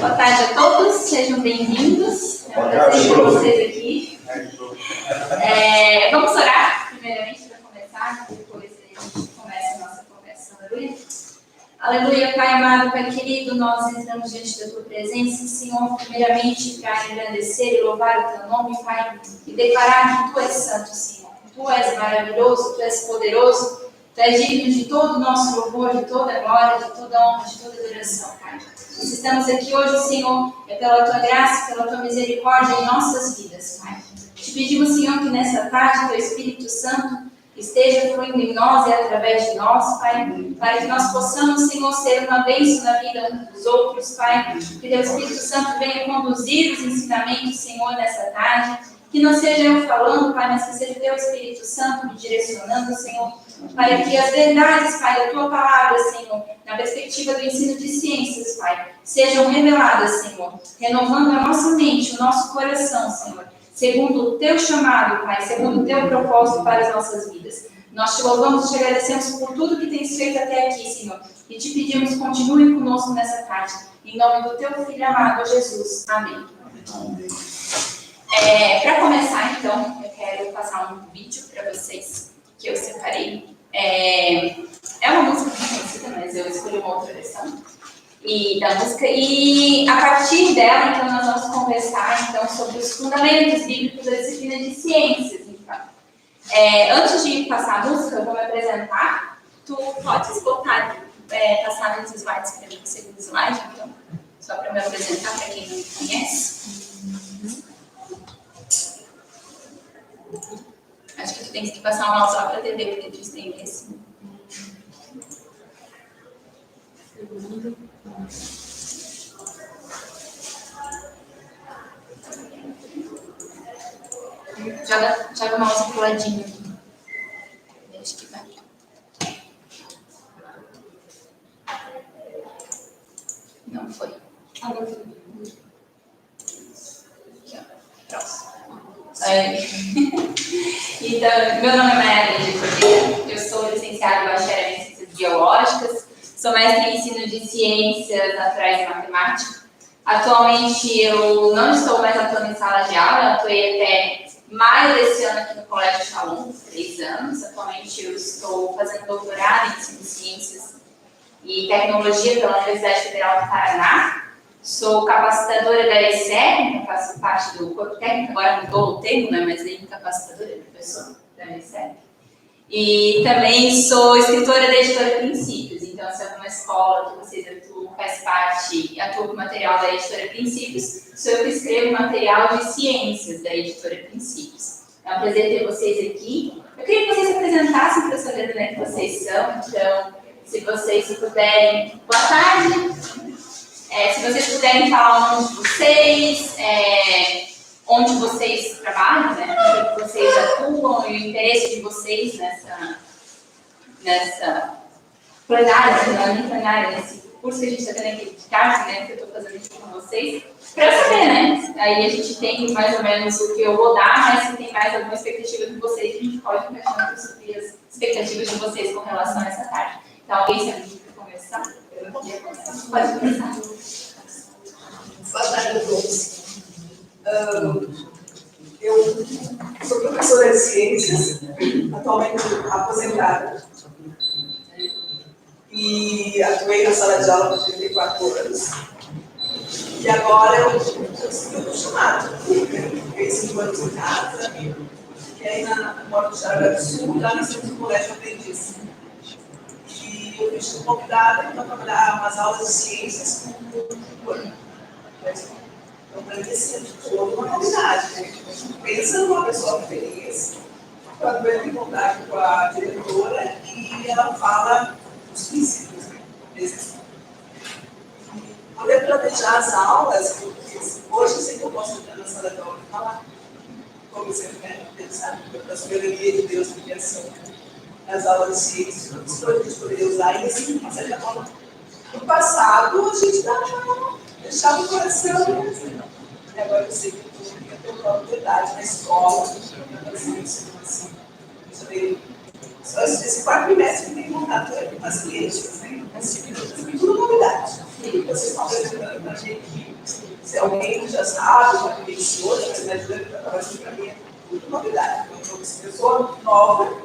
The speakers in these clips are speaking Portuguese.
Boa tarde a todos, sejam bem-vindos. É um prazer ter vocês aqui. Vamos orar, primeiramente, para começar, depois a gente começa a nossa conversa. Aleluia. Aleluia, Pai amado, Pai querido, nós entramos diante da Tua presença, Senhor, primeiramente para engrandecer e louvar o Teu nome, Pai, e declarar que Tu és santo, Senhor. Tu és maravilhoso, Tu és poderoso, Tu és digno de todo o nosso louvor, de toda a glória, de toda a honra, de toda a adoração, Pai. Nós estamos aqui hoje, Senhor, é pela Tua graça, pela Tua misericórdia em nossas vidas, Pai. Te pedimos, Senhor, que nessa tarde Teu Espírito Santo esteja fluindo em nós e através de nós, Pai, para que nós possamos, Senhor, ser uma bênção na vida uns dos outros, Pai. Que Teu Espírito Santo venha conduzir os ensinamentos, Senhor, nessa tarde. Que não seja eu falando, Pai, mas que seja o Teu Espírito Santo me direcionando, Senhor, para que as verdades, Pai, da Tua palavra, Senhor, na perspectiva do ensino de ciências, Pai, sejam reveladas, Senhor, renovando a nossa mente, o nosso coração, Senhor, segundo o Teu chamado, Pai, segundo o Teu propósito para as nossas vidas. Nós Te louvamos e Te agradecemos por tudo que Tens feito até aqui, Senhor, e Te pedimos, continue conosco nessa tarde, em nome do Teu Filho amado, Jesus. Amém. Para começar, então, eu quero passar um vídeo para vocês que eu separei. É uma música muito conhecida, mas eu escolhi uma outra versão da música. E a partir dela, então, nós vamos conversar então, sobre os fundamentos bíblicos da disciplina de ciências. Então. Antes de passar a música, eu vou me apresentar. Tu podes botar, passar nos slides para mim, o segundo slide, então, só para me apresentar para quem não me conhece. Acho que tu tem que passar uma só para atender, porque tu estende assim. Joga o mouse pro ladinho aqui. Deixa que vai. Não foi. Agora foi. Aqui, ó. Próximo. Então, meu nome é Maria de Cordeiro, eu sou licenciada em bacharel em Ciências Biológicas, sou mestre em ensino de Ciências Naturais e Matemática. Atualmente eu não estou mais atuando em sala de aula, eu atuei até maio desse ano aqui no Colégio Shalom, 3 anos. Atualmente eu estou fazendo doutorado em ensino de Ciências e Tecnologia pela Universidade Federal do Paraná. Sou capacitadora da ESEC, então faço parte do corpo técnico, agora mudou o termo, né, mas nem capacitadora, professora da ESEC. E também sou escritora da editora Princípios, então se alguma escola que vocês atuam faz parte e atua com material da editora Princípios, sou eu que escrevo material de ciências da editora Princípios. É um prazer ter vocês aqui. Eu queria que vocês se apresentassem para eu saber onde é que vocês são, então, se vocês puderem. Boa tarde! Se vocês puderem falar o nome de vocês, onde vocês trabalham, né? Onde vocês atuam e o interesse de vocês nessa plenária, nesse curso que a gente está tendo aqui de tarde, né? Que eu estou fazendo aqui com vocês, para eu saber, né? Aí a gente tem mais ou menos o que eu vou dar, mas se tem mais alguma expectativa de vocês, a gente pode começar a subir as expectativas de vocês com relação a essa tarde. Então, alguém se anima para começar? Pode começar. Boa tarde a todos. Eu sou professora de ciências, atualmente aposentada. E atuei na sala de aula por 34 anos. E agora eu estou chamada. Fiquei 5 anos em casa. E aí moro no Jaraguá do Sul, já nasci no Colégio Aprendiz. E eu fui convidada para trabalhar umas aulas de ciências com o então, para mim, assim, foi uma novidade, né? Pensa numa pessoa feliz, quando eu em contato com a diretora e ela fala os princípios, né? Poder planejar as aulas, porque hoje eu sei que eu posso entrar na sala de aula e falar, como você pensar, a soberania de Deus, porque assim, nas aulas de ciências, todas as poderia usar, e assim, de certa forma, no passado, a gente deixava o coração, e agora eu sei que eu tenho propriedade na escola, para fazer isso, assim. Só esse 4 trimestre que tem contato com as clientes, né? Assim, tudo novidade. novidade. Vocês estão apresentando para a gente. Se alguém já sabe, já vivenciou, já se imagina, para mim é tudo novidade. Então, uma pessoa nova.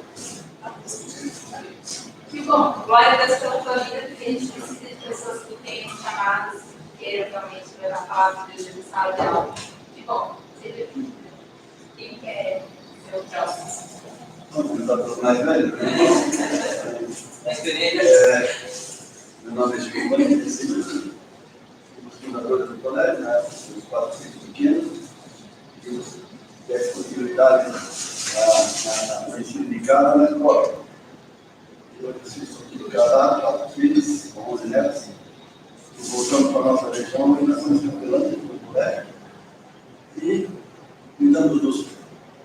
Que bom, glória a Deus pela tua vida, porque a gente precisa de pessoas que tenham chamadas, que queiram realmente levar a palavra de Deus em sala de aula. Que bom, seja quem quer ser o próximo. Vamos mais velho. Meu nome é Chico, somos fundadores do colégio, né? Os 4 filhos pequenos, e dessa continuidade na ensino de casa na escola. Eu preciso de casar, 4 filhos, com 11 netos. Voltamos para a nossa região e nós somos campeões do colégio. E cuidando dos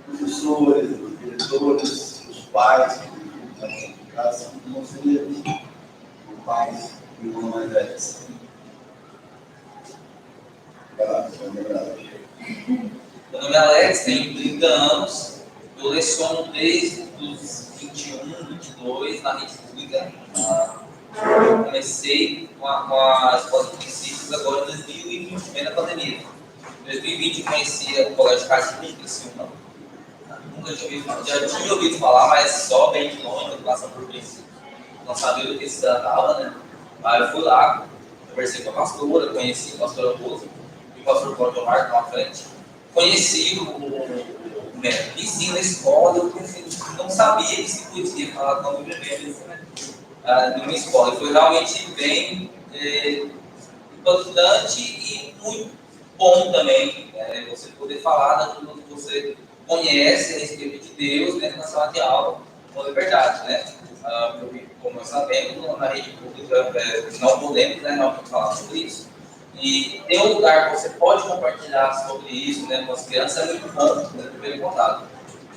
professores, dos diretores, dos pais, que estão em casa, são conselheiros, os pais e os irmãos mais velhos. Meu nome é Alex, tenho 30 anos, eu leciono desde os 21, 22 na rede pública. Comecei com a escola de princípios agora em 2020, bem na pandemia. Em 2020 eu conheci o Colégio Caxias, Criciúma. Nunca tinha ouvido falar, mas só bem de longe, passando por princípios. Não sabia do que se tratava, né? Aí eu fui lá, conversei com a pastora, conheci a pastora Rosa, e o pastor Cláudio Marco na frente. Conheci o vizinho da escola, eu não sabia que se podia falar com o bebê, né? Numa escola. Foi realmente bem importante e muito bom também, né? Você poder falar daquilo que você conhece a respeito de Deus dentro da sala de aula com liberdade, né? Como nós sabemos, na rede pública não podemos, né, não falar sobre isso. E ter um lugar que você pode compartilhar sobre isso, né, com as crianças é muito bom, né, primeiro contato.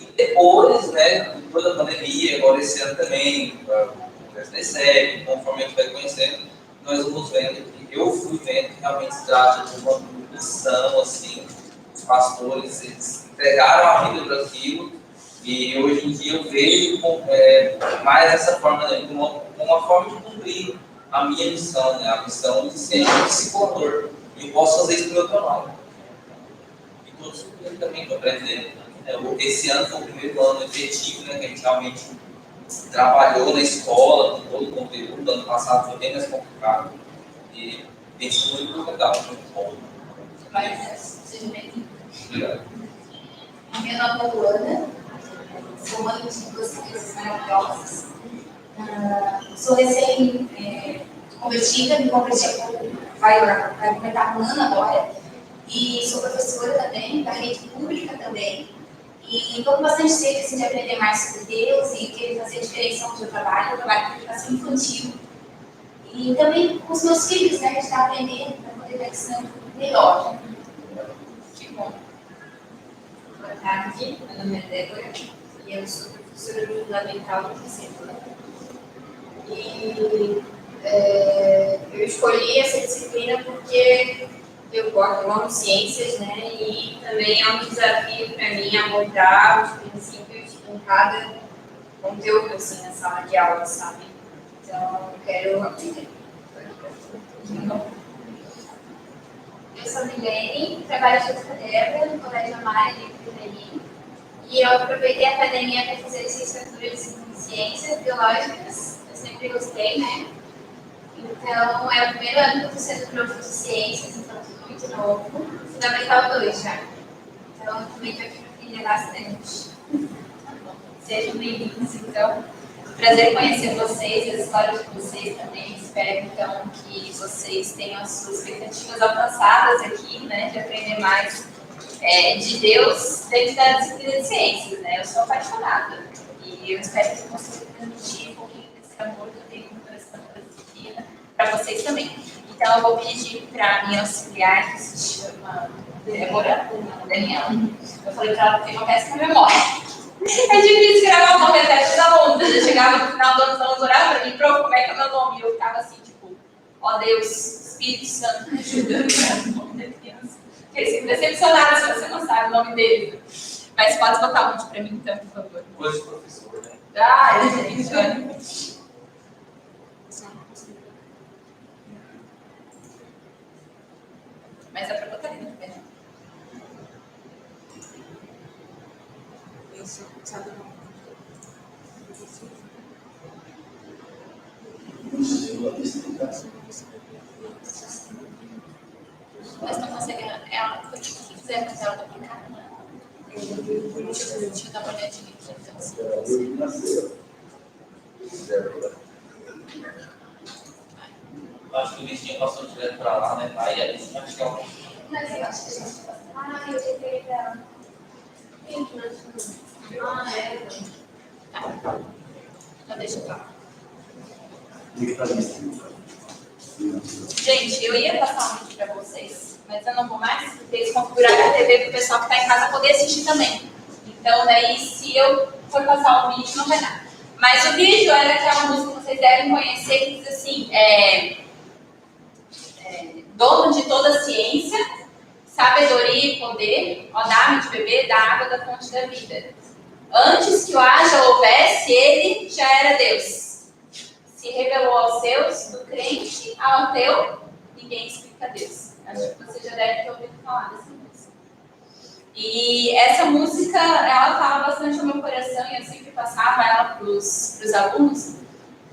E depois, né, depois da pandemia, agora esse ano também, com o SDSEC, conforme a gente vai conhecendo, nós vamos vendo que eu fui vendo que realmente se trata de uma missão, assim, os pastores, eles entregaram a vida para aquilo, e hoje em dia eu vejo mais essa forma, né, uma forma de cumprir a minha missão, né, a missão de ser um discipulador. E eu posso fazer isso no meu trabalho. E todos também estão aprendendo. Esse ano foi o primeiro ano efetivo, né, que a gente realmente trabalhou na escola, com todo o conteúdo. Ano passado foi bem mais complicado. E tem sido muito legal, muito bom. Seja bem-vindo. Obrigado. Meu nome é Luana, sou mãe de 2 crianças maravilhosas. Sou recém-convertida, me converti vai completar 1 ano agora. E sou professora também, da rede pública também. E estou com bastante sede assim, de aprender mais sobre Deus e querer fazer diferença onde eu trabalho com educação infantil. E também com os meus filhos, né, que estão aprendendo para poder estar ensinando melhor. Que bom. Boa tarde, meu nome é Débora e eu sou professora do Fundamental do Centro. E eu escolhi essa disciplina porque eu amo ciências, né? E também é um desafio para mim abordar os princípios em cada conteúdo assim, na sala de aula, sabe? Então, eu quero aprender. Eu sou Milene, trabalho junto com a Débora no Colégio Amara de Piperim. E eu aproveitei a academia para fazer licenciaturas em ciências biológicas. Eu sempre gostei, né? Então, é o primeiro ano que eu estou sendo prof de ciências, então tudo muito novo. Fundamental 2 já. Então, eu também estou aqui para aprender bastante. Sejam bem-vindos, então. Prazer conhecer vocês, as histórias de vocês também. Espero, então, que vocês tenham as suas expectativas alcançadas aqui, né? De aprender mais de Deus dentro da disciplina de ciências, né? Eu sou apaixonada. E eu espero que eu consiga transmitir um pouquinho desse amor que eu tenho por essa disciplina para vocês também. Então, eu vou pedir para a minha auxiliar, que se chama Débora, Daniela. Eu falei para ela que tem uma péssima memória. É difícil gravar o nome até dos alunos. Eu chegava no final do ano, os alunos olhavam para mim, prof, como é que é o meu nome? E eu ficava assim, tipo, ó Deus, Espírito Santo, ajuda o nome da criança. Porque eles ficam decepcionados se você não sabe o nome dele. Mas pode botar um vídeo para mim, então, por favor. Hoje, professor, né? Ah, gente. sua lista de casa. Mas não consegue. Ela, o que quiser, mas ela tá aplicada, né? Deixa eu dar uma olhadinha aqui, então. Eu nasceu. Acho que o listinho passou direto para lá, né? Aí a gente vai ficar um. Mas eu acho que a gente. Eu cheguei da. Tá. Então deixa eu falar. Gente, eu ia passar um vídeo para vocês, mas eu não vou mais, porque eles configuraram a TV para o pessoal que está em casa poder assistir também. Então, daí, se eu for passar o vídeo, não vai dar. Mas o vídeo era aquela música que vocês devem conhecer, que diz assim, dono de toda a ciência, sabedoria e poder, ó, dá-me de beber da água da fonte da vida. Antes que o haja houvesse, ele já era Deus. Se revelou aos seus, do crente ao ateu, ninguém explica Deus. Acho que você já deve ter ouvido falar dessa música. E essa música, ela fala bastante ao meu coração, e eu sempre passava ela para os alunos,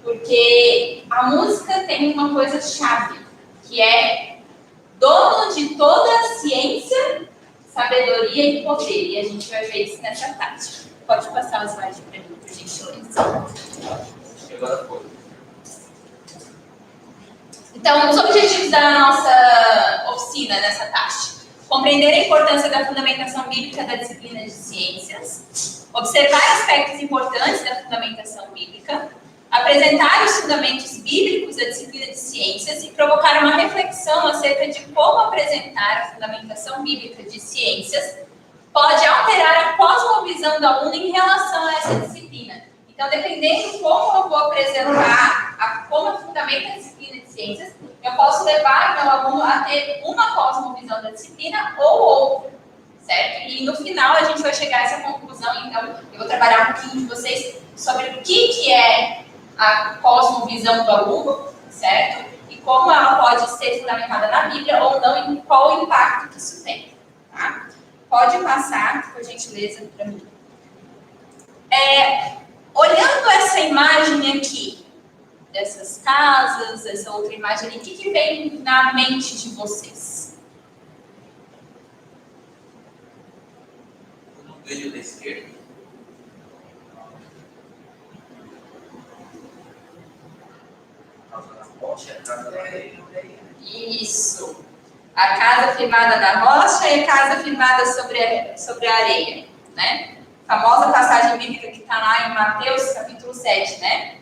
porque a música tem uma coisa chave, que é dono de toda a ciência, sabedoria e poder. E a gente vai ver isso nessa tarde. Pode passar o slide para mim, por gentileza. Agora foi. Então, os objetivos da nossa oficina nessa tarde: compreender a importância da fundamentação bíblica da disciplina de ciências, observar aspectos importantes da fundamentação bíblica, apresentar os fundamentos bíblicos da disciplina de ciências e provocar uma reflexão acerca de como apresentar a fundamentação bíblica de ciências pode alterar a cosmovisão do aluno em relação a essa disciplina. Então, dependendo de como eu vou apresentar como eu fundamento a disciplina de ciências, eu posso levar meu aluno a ter uma cosmovisão da disciplina ou outra, certo? E no final a gente vai chegar a essa conclusão. Então, eu vou trabalhar um pouquinho com vocês sobre o que é a cosmovisão do aluno, certo? E como ela pode ser fundamentada na Bíblia ou não, e qual o impacto que isso tem, tá? Pode passar, por gentileza, para mim. Olhando essa imagem aqui, dessas casas, essa outra imagem ali, o que vem na mente de vocês? No vídeo da esquerda. Isso. A casa firmada na rocha e a casa firmada sobre a areia, né? Famosa passagem bíblica que está lá em Mateus, capítulo 7, né?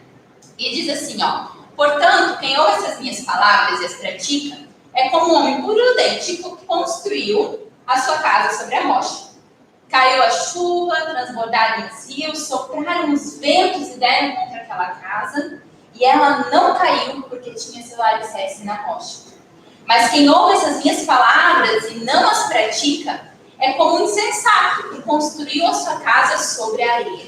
E diz assim, ó: portanto, quem ouve essas minhas palavras e as pratica, é como um homem prudente que construiu a sua casa sobre a rocha. Caiu a chuva, transbordaram os rios, sopraram os ventos e deram contra aquela casa, e ela não caiu porque tinha seu alicerce na rocha. Mas quem ouve essas minhas palavras e não as pratica, é como um insensato que construiu a sua casa sobre a areia.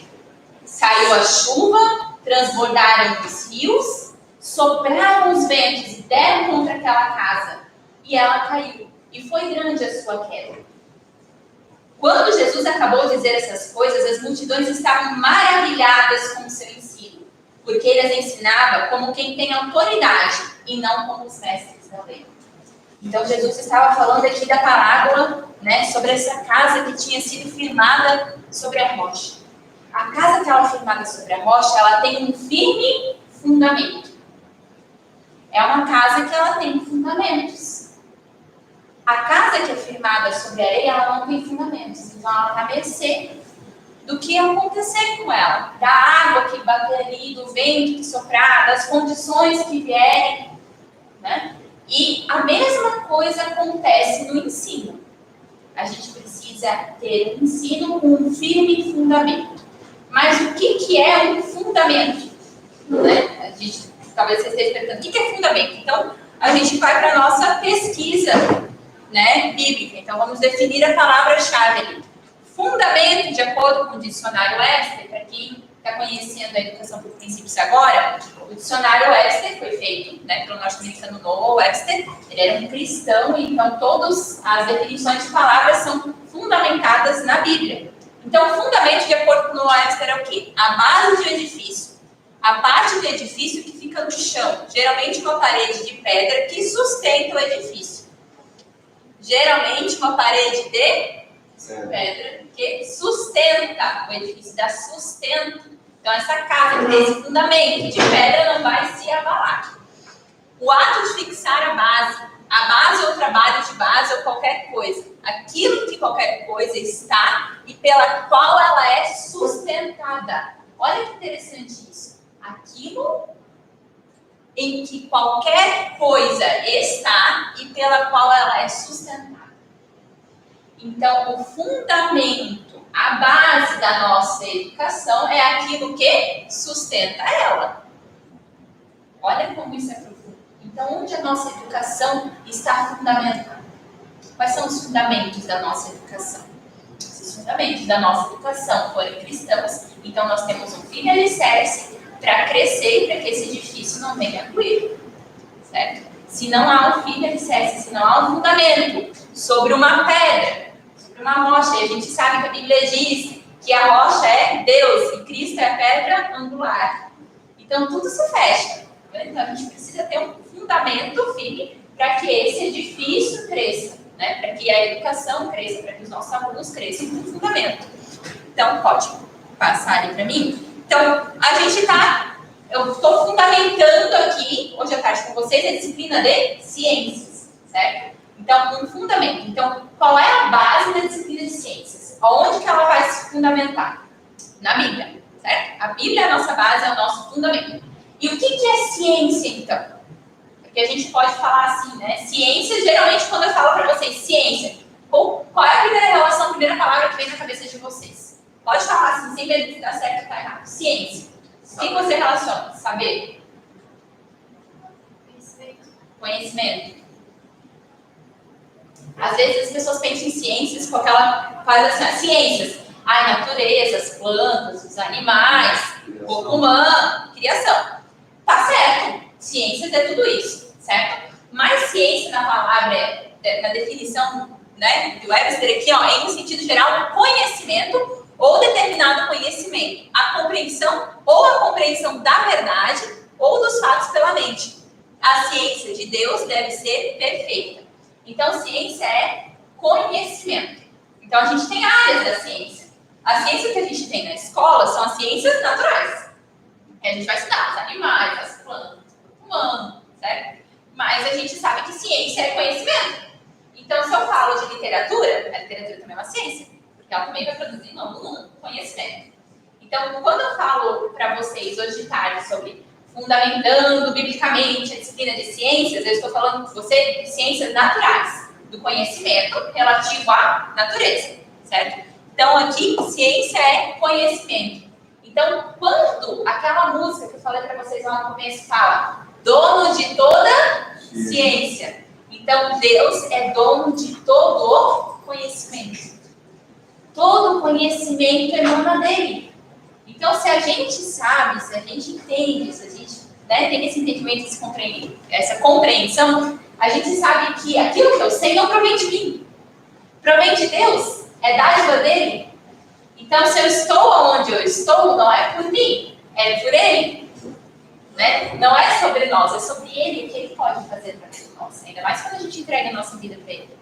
Caiu a chuva, transbordaram os rios, sopraram os ventos e deram contra aquela casa, e ela caiu, e foi grande a sua queda. Quando Jesus acabou de dizer essas coisas, as multidões estavam maravilhadas com o seu ensino, porque ele as ensinava como quem tem autoridade, e não como os mestres da lei. Então, Jesus estava falando aqui da parábola, né, sobre essa casa que tinha sido firmada sobre a rocha. A casa que ela é firmada sobre a rocha, ela tem um firme fundamento. É uma casa que ela tem fundamentos. A casa que é firmada sobre a areia, ela não tem fundamentos. Então, ela está à mercê do que acontecer com ela. Da água que bater ali, do vento que soprar, das condições que vierem, né? E a mesma coisa acontece no ensino. A gente precisa ter um ensino com um firme fundamento. Mas o que é um fundamento? Né? Talvez você esteja perguntando, o que é fundamento? Então, a gente vai para a nossa pesquisa, né, bíblica. Então, vamos definir a palavra-chave ali. Fundamento, de acordo com o dicionário Webster, para quem está conhecendo a educação por princípios agora, o dicionário Webster foi feito, né, pelo norte-americano Noah Webster. Ele era um cristão, e então todas as definições de palavras são fundamentadas na Bíblia. Então, o fundamento, de acordo com o Webster, é o quê? A base de um edifício. A parte do edifício que fica fica no chão? Geralmente uma parede de pedra que sustenta o edifício. Geralmente uma parede de pedra que sustenta o edifício, dá sustento. Então essa casa que tem esse fundamento de pedra não vai se abalar. O ato de fixar a base ou trabalho de base ou qualquer coisa, aquilo que qualquer coisa está e pela qual ela é sustentada. Olha que interessante isso. Aquilo em que qualquer coisa está e pela qual ela é sustentada. Então, o fundamento, a base da nossa educação é aquilo que sustenta ela. Olha como isso é profundo. Então, onde a nossa educação está fundamentada? Quais são os fundamentos da nossa educação? Se os fundamentos da nossa educação forem cristãos, então nós temos um firme alicerce para crescer e para que esse edifício não venha a ruir. Certo? Se não há um firme alicerce, se não há um fundamento sobre uma pedra, sobre uma rocha, e a gente sabe que a Bíblia diz que a rocha é Deus e Cristo é a pedra angular. Então, tudo se fecha. Então, a gente precisa ter um fundamento firme para que esse edifício cresça, né? Para que a educação cresça, para que os nossos alunos cresçam com fundamento. Então, pode passar ali para mim? Então, eu estou fundamentando aqui, hoje à tarde com vocês, a disciplina de ciências, certo? Então, um fundamento. Então, qual é a base da disciplina de ciências? Onde que ela vai se fundamentar? Na Bíblia, certo? A Bíblia é a nossa base, é o nosso fundamento. E o que é ciência, então? Porque a gente pode falar assim, né? Ciência, geralmente, quando eu falo para vocês ciência, qual é a primeira relação, a primeira palavra que vem na cabeça de vocês? Pode falar assim, sem medo de dar certo ou estar errado. Ciência. O que você relaciona? Saber? Conhecimento. Às vezes as pessoas pensam em ciências com aquela, faz assim, as ciências. A natureza, as plantas, os animais, o corpo humano, criação. Tá certo, ciências é tudo isso, certo? Mas ciência na palavra, na definição, né, do Webster aqui, ó, é no sentido geral, conhecimento ou determinado conhecimento. A compreensão da verdade ou dos fatos pela mente. A ciência de Deus deve ser perfeita. Então, ciência é conhecimento. Então, a gente tem áreas da ciência. A ciência que a gente tem na escola são as ciências naturais. A gente vai estudar os animais, as plantas, o humano, certo? Mas a gente sabe que ciência é conhecimento. Então, se eu falo de literatura, a literatura também é uma ciência, porque ela também vai produzir novo conhecimento. Então, quando eu falo para vocês hoje de tarde sobre fundamentando biblicamente a disciplina de ciências, eu estou falando com você de ciências naturais, do conhecimento relativo à natureza, certo? Então, aqui, ciência é conhecimento. Então, quando aquela música que eu falei para vocês lá no começo fala dono de toda ciência. Então, Deus é dono de todo o conhecimento. Todo conhecimento emana dele. Então, se a gente sabe, se a gente entende, se a gente tem esse entendimento, essa compreensão, a gente sabe que aquilo que eu sei não provém de mim. Provém de Deus. É dádiva dele. Então, se eu estou onde eu estou, não é por mim, é por ele. Né? Não é sobre nós, é sobre ele, o que ele pode fazer para nós. Ainda mais quando a gente entrega a nossa vida para ele.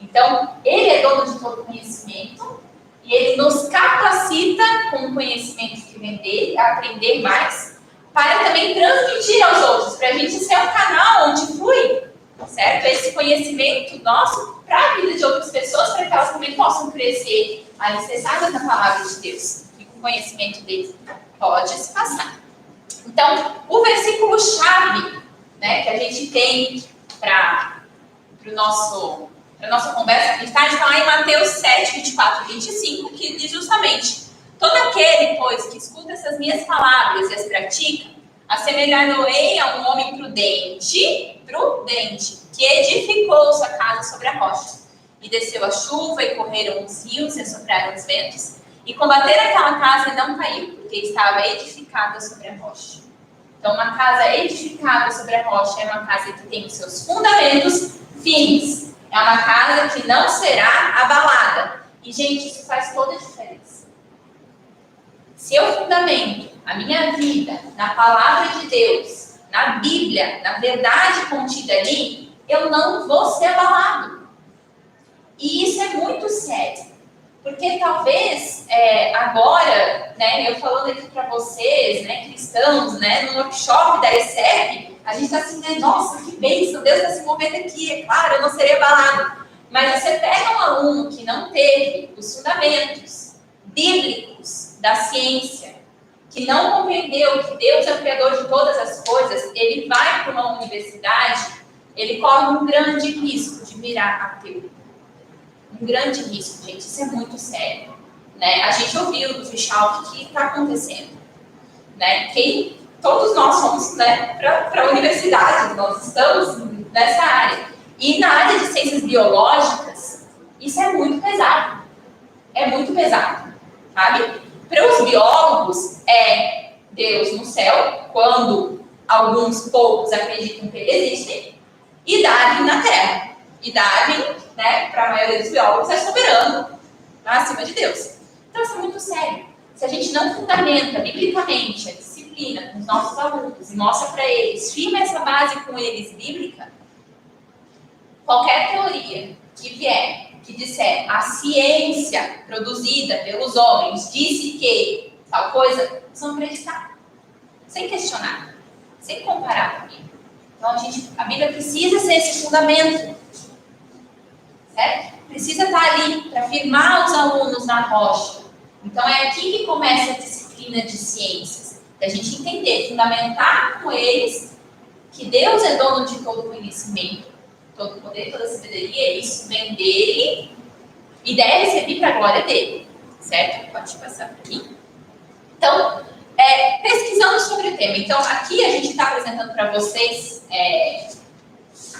Então, ele é dono de todo conhecimento e ele nos capacita com o conhecimento que vem dele a aprender mais, para também transmitir aos outros, para a gente ser um canal onde flui, certo? Esse conhecimento nosso para a vida de outras pessoas, para que elas também possam crescer alicerçadas na palavra de Deus e com o conhecimento deles pode se passar. Então, o versículo-chave, né, que a gente tem para a nossa conversa aqui está lá em Mateus 7, 24 e 25, que diz justamente: todo aquele, pois, que escuta essas minhas palavras e as pratica, assemelhar-no-ei a um homem prudente, que edificou sua casa sobre a rocha. E desceu a chuva, e correram os rios, e assopraram os ventos, e combateram aquela casa e não caiu, porque estava edificada sobre a rocha. Então, uma casa edificada sobre a rocha é uma casa que tem os seus fundamentos firmes. É uma casa que não será abalada. E, gente, isso faz toda a diferença. Se eu fundamento a minha vida na palavra de Deus, na Bíblia, na verdade contida ali, eu não vou ser abalado. E isso é muito sério. Porque talvez agora, né, eu falando aqui para vocês, né, cristãos, né, no workshop da ESEP, a gente está assim, né, nossa, que bênção, Deus está se movendo aqui, é claro, eu não serei abalado. Mas você pega um aluno que não teve os fundamentos bíblicos da ciência, que não compreendeu que Deus é o criador de todas as coisas, ele vai para uma universidade, ele corre um grande risco de virar ateu. Um grande risco, gente, isso é muito sério. Né? A gente ouviu do Fischal o que está acontecendo. Né? Todos nós somos, né, para a universidade, nós estamos nessa área. E na área de ciências biológicas, isso é muito pesado. É muito pesado, sabe? Para os biólogos, é Deus no céu, quando alguns poucos acreditam que ele existe, e Darwin na Terra. E Darwin, né, para a maioria dos biólogos, é soberano, acima de Deus. Então, isso é muito sério. Se a gente não fundamenta biblicamente a disciplina com os nossos alunos e mostra para eles, firma essa base com eles bíblica, qualquer teoria que vier, que disser a ciência produzida pelos homens disse que tal coisa, eles vão acreditar, sem questionar, sem comparar com a Bíblia. Então, a Bíblia precisa ser esse fundamento, certo? Precisa estar ali para firmar os alunos na rocha. Então, é aqui que começa a disciplina de ciências, da gente entender, fundamentar com eles que Deus é dono de todo conhecimento, todo poder, toda sabedoria, isso vem dele e deve servir para a glória dele, certo? Pode passar para mim. Então, pesquisando sobre o tema. Então, aqui a gente está apresentando para vocês,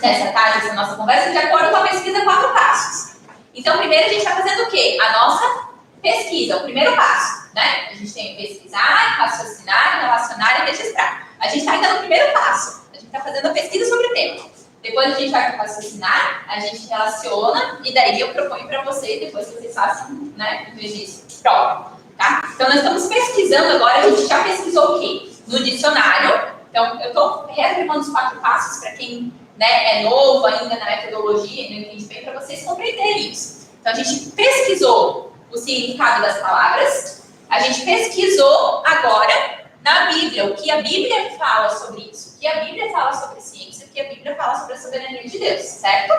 nessa tarde, essa nossa conversa, de acordo com a pesquisa 4 passos. Então, primeiro a gente está fazendo o quê? A nossa pesquisa, o primeiro passo, né? A gente tem pesquisar, raciocinar, relacionar e registrar. A gente está ainda no primeiro passo. A gente está fazendo a pesquisa sobre o tema. Depois a gente vai raciocinar, a gente relaciona e daí eu proponho para vocês, depois que vocês façam, né, o registro próprio, tá? Então, nós estamos pesquisando agora, a gente já pesquisou o quê? No dicionário. Então, eu estou reafirmando os 4 passos para quem, né, é novo ainda na metodologia, não entende bem, para vocês compreenderem isso. Então, a gente pesquisou o significado das palavras, a gente pesquisou agora na Bíblia, o que a Bíblia fala sobre isso, o que a Bíblia fala sobre ciência, o que a Bíblia fala sobre a soberania de Deus, certo?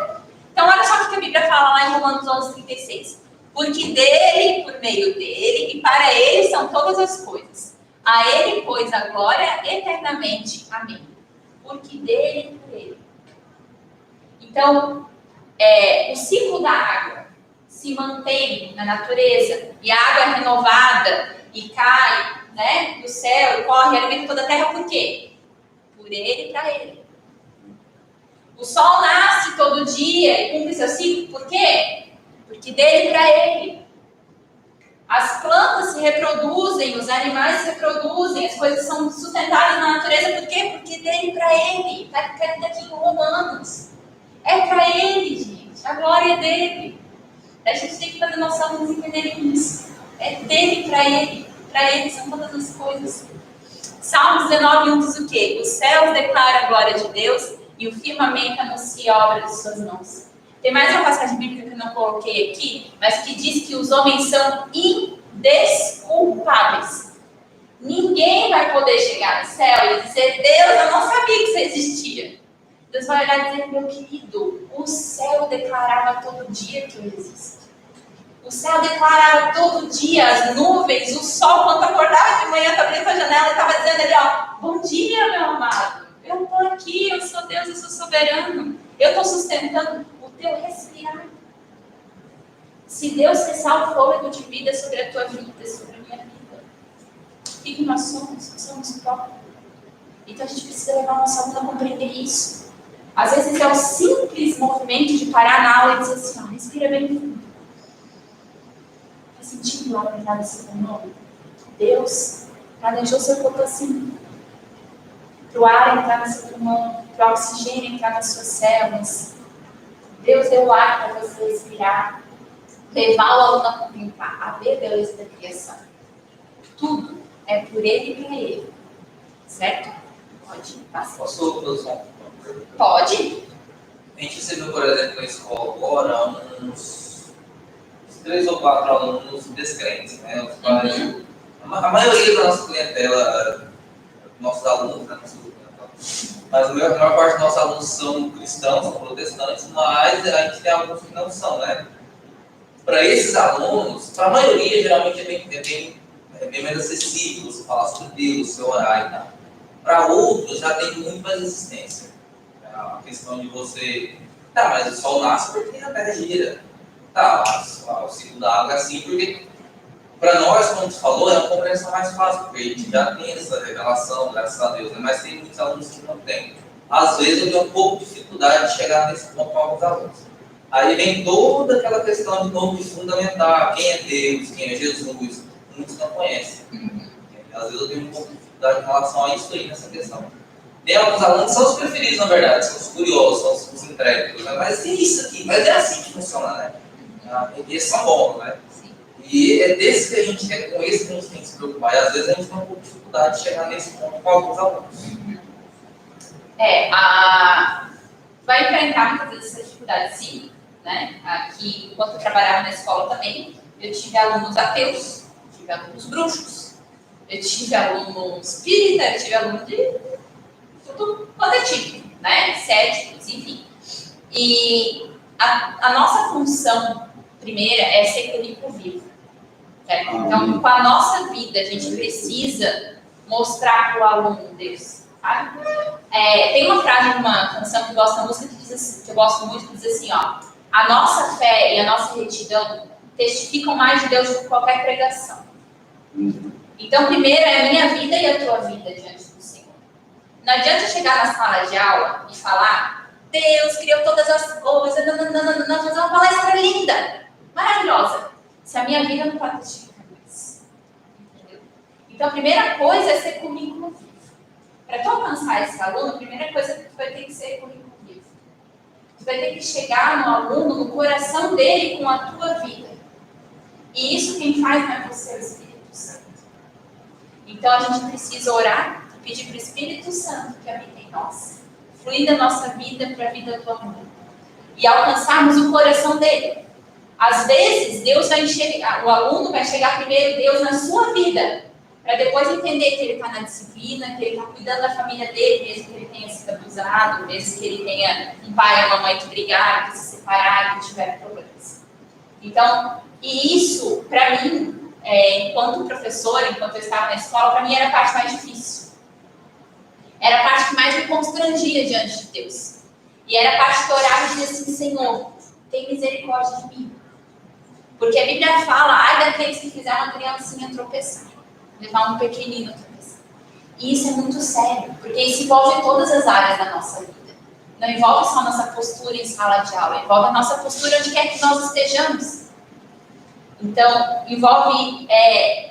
Então, olha só o que a Bíblia fala lá em Romanos 11:36. Porque dele, por meio dele e para ele são todas as coisas. A ele, pois, a glória eternamente. Amém. Porque dele e por ele. Então, o ciclo da água se mantém na natureza e a água é renovada e cai, né, do céu e corre e alimenta toda a terra, por quê? Por ele e para ele. O sol nasce todo dia e cumpre seu ciclo, por quê? Porque dele e para ele. As plantas se reproduzem, os animais se reproduzem, as coisas são sustentadas na natureza, por quê? Porque dele e para ele. Está aqui em Romanos. É para ele, gente. A glória é dele. A gente tem que fazer nossos alunos entenderem isso. É dele para ele. Para ele são todas as coisas. Salmos 19:1 diz o quê? Os céus declaram a glória de Deus e o firmamento anuncia a obra de suas mãos. Tem mais uma passagem bíblica que eu não coloquei aqui, mas que diz que os homens são indesculpáveis. Ninguém vai poder chegar no céu e dizer, Deus, eu não sabia que você existia. Deus vai olhar e dizer, meu querido, o céu declarava todo dia que eu existo. O céu declarava todo dia, as nuvens, o sol, quando acordava de manhã, estava abrindo a janela e estava dizendo ali, ó, bom dia, meu amado. Eu estou aqui, eu sou Deus, eu sou soberano. Eu estou sustentando o teu respirar. Se Deus cessar o fôlego de vida sobre a tua vida, sobre a minha vida, o que nós somos? Nós somos pó. Então a gente precisa levar o nosso aluno a compreender isso. Às vezes é o simples movimento de parar na aula e dizer assim, ó, respira bem fundo. Está sentindo lá na desse pulmão? Deus planejou seu corpo assim. Para o ar entrar no seu pulmão, para o oxigênio entrar nas suas células. Deus deu o ar para você respirar. Levar o aluno a contemplar a beleza da criação. Tudo é por ele e para ele. Certo? Pode passar. Posso fazer uma pergunta? Pode. A gente recebeu, por exemplo, na escola agora, uns 3 ou 4 alunos descrentes, né? Os quais, a maioria da nossa clientela, nossos alunos, né? Mas a maior parte dos nossos alunos são cristãos, são protestantes, mas a gente tem alguns que não são, né? Para esses alunos, para a maioria, geralmente é bem mais acessível você falar sobre Deus, seu orar e tal. Para outros, já tem muito mais resistência. A questão de você... Tá, mas o sol nasce porque a terra gira. Tá, o ciclo da água é assim porque... Para nós, como você falou, é uma compreensão mais fácil, porque a gente já tem essa revelação, graças a Deus, né? Mas tem muitos alunos que não têm. Às vezes eu tenho um pouco de dificuldade de chegar nesse ponto com alguns alunos. Aí vem toda aquela questão de novo de fundamentar quem é Deus, quem é Jesus, muitos não conhecem. Às vezes eu tenho um pouco de dificuldade em relação a isso aí, nessa questão. Tem alguns alunos que são os preferidos, na verdade, são os curiosos, são os intrépidos, né? Mas é isso aqui, mas é assim que funciona, né? E esses são bons, né? E é desse que a gente quer, com esse que a gente tem que se preocupar. E às vezes a gente tem um pouco de dificuldade de chegar nesse ponto com alguns alunos. Vai enfrentar muitas vezes essa dificuldade, sim. Né? Aqui, enquanto eu trabalhava na escola também, eu tive alunos ateus, tive alunos bruxos, eu tive aluno espírita, eu tive aluno de tudo quanto é tipo, né? Céticos, enfim. E a nossa função primeira é ser currículo vivo. Certo? Então, com a nossa vida, a gente precisa mostrar para o aluno Deus. Sabe? Tem uma frase de uma canção que eu gosto da música que diz assim, que eu gosto muito, que diz assim, ó: a nossa fé e a nossa retidão testificam mais de Deus do que qualquer pregação. Então, primeiro é a minha vida e a tua vida diante do Senhor. Não adianta chegar na sala de aula e falar: Deus criou todas as coisas, fazer uma palestra linda, maravilhosa, se a minha vida não está testificando isso. Entendeu? Então, a primeira coisa é ser currículo vivo. Para tu alcançar esse aluno, a primeira coisa que tu vai ter que ser currículo vivo. Tu vai ter que chegar no aluno, no coração dele, com a tua vida. E isso quem faz não é você, o Espírito Santo. Então, a gente precisa orar e pedir para o Espírito Santo que habita em nós. Fluir da nossa vida para a vida do aluno. E alcançarmos o coração dele. Às vezes, Deus vai enxergar, o aluno vai chegar primeiro Deus na sua vida, para depois entender que ele está na disciplina, que ele está cuidando da família dele, mesmo que ele tenha sido abusado, mesmo que ele tenha um pai e uma mãe que brigaram, que se separaram, que tiveram problemas. Então, e isso, para mim, enquanto professora, enquanto eu estava na escola, para mim era a parte mais difícil. Era a parte que mais me constrangia diante de Deus. E era a parte que eu orava e dizia assim: Senhor, tem misericórdia de mim. Porque a Bíblia fala: ai daqueles que fizer uma criancinha tropeçar, levar um pequenino a tropeçar. E isso é muito sério, porque isso envolve todas as áreas da nossa vida. Não envolve só a nossa postura em sala de aula, envolve a nossa postura onde quer que nós estejamos. Então, envolve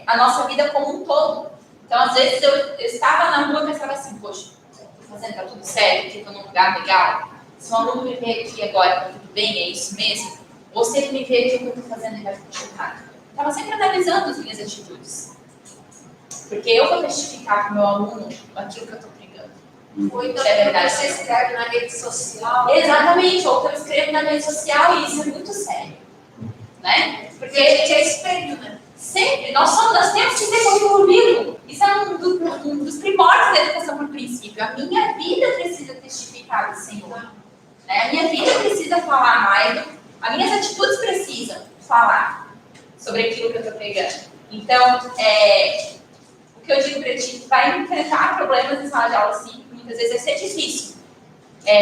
a nossa vida como um todo. Então, às vezes, eu estava na rua e pensava assim: poxa, estou fazendo, tá tudo certo, estou num lugar legal. Se um aluno me ver aqui agora, tá tudo bem, é isso mesmo? Ou se ele me ver aqui, o que eu estou fazendo, ele vai ficar chocado. Estava sempre analisando as minhas atitudes. Porque eu vou testificar para o meu aluno aquilo que eu estou pregando. Ou então, é verdade, você escreve na rede social. Exatamente, ou que eu escrevo na rede social, e isso é muito sério. Né? Porque a gente é espelho, né? Sempre, nós temos que ser currículo vivo. Isso é um dos primórdios da educação por princípio. A minha vida precisa testificar do Senhor. Né? A minha vida precisa falar mais, as minhas atitudes precisam falar sobre aquilo que eu estou pregando. Então, o que eu digo para ti, vai enfrentar problemas em sala de aula, sim, muitas vezes vai ser difícil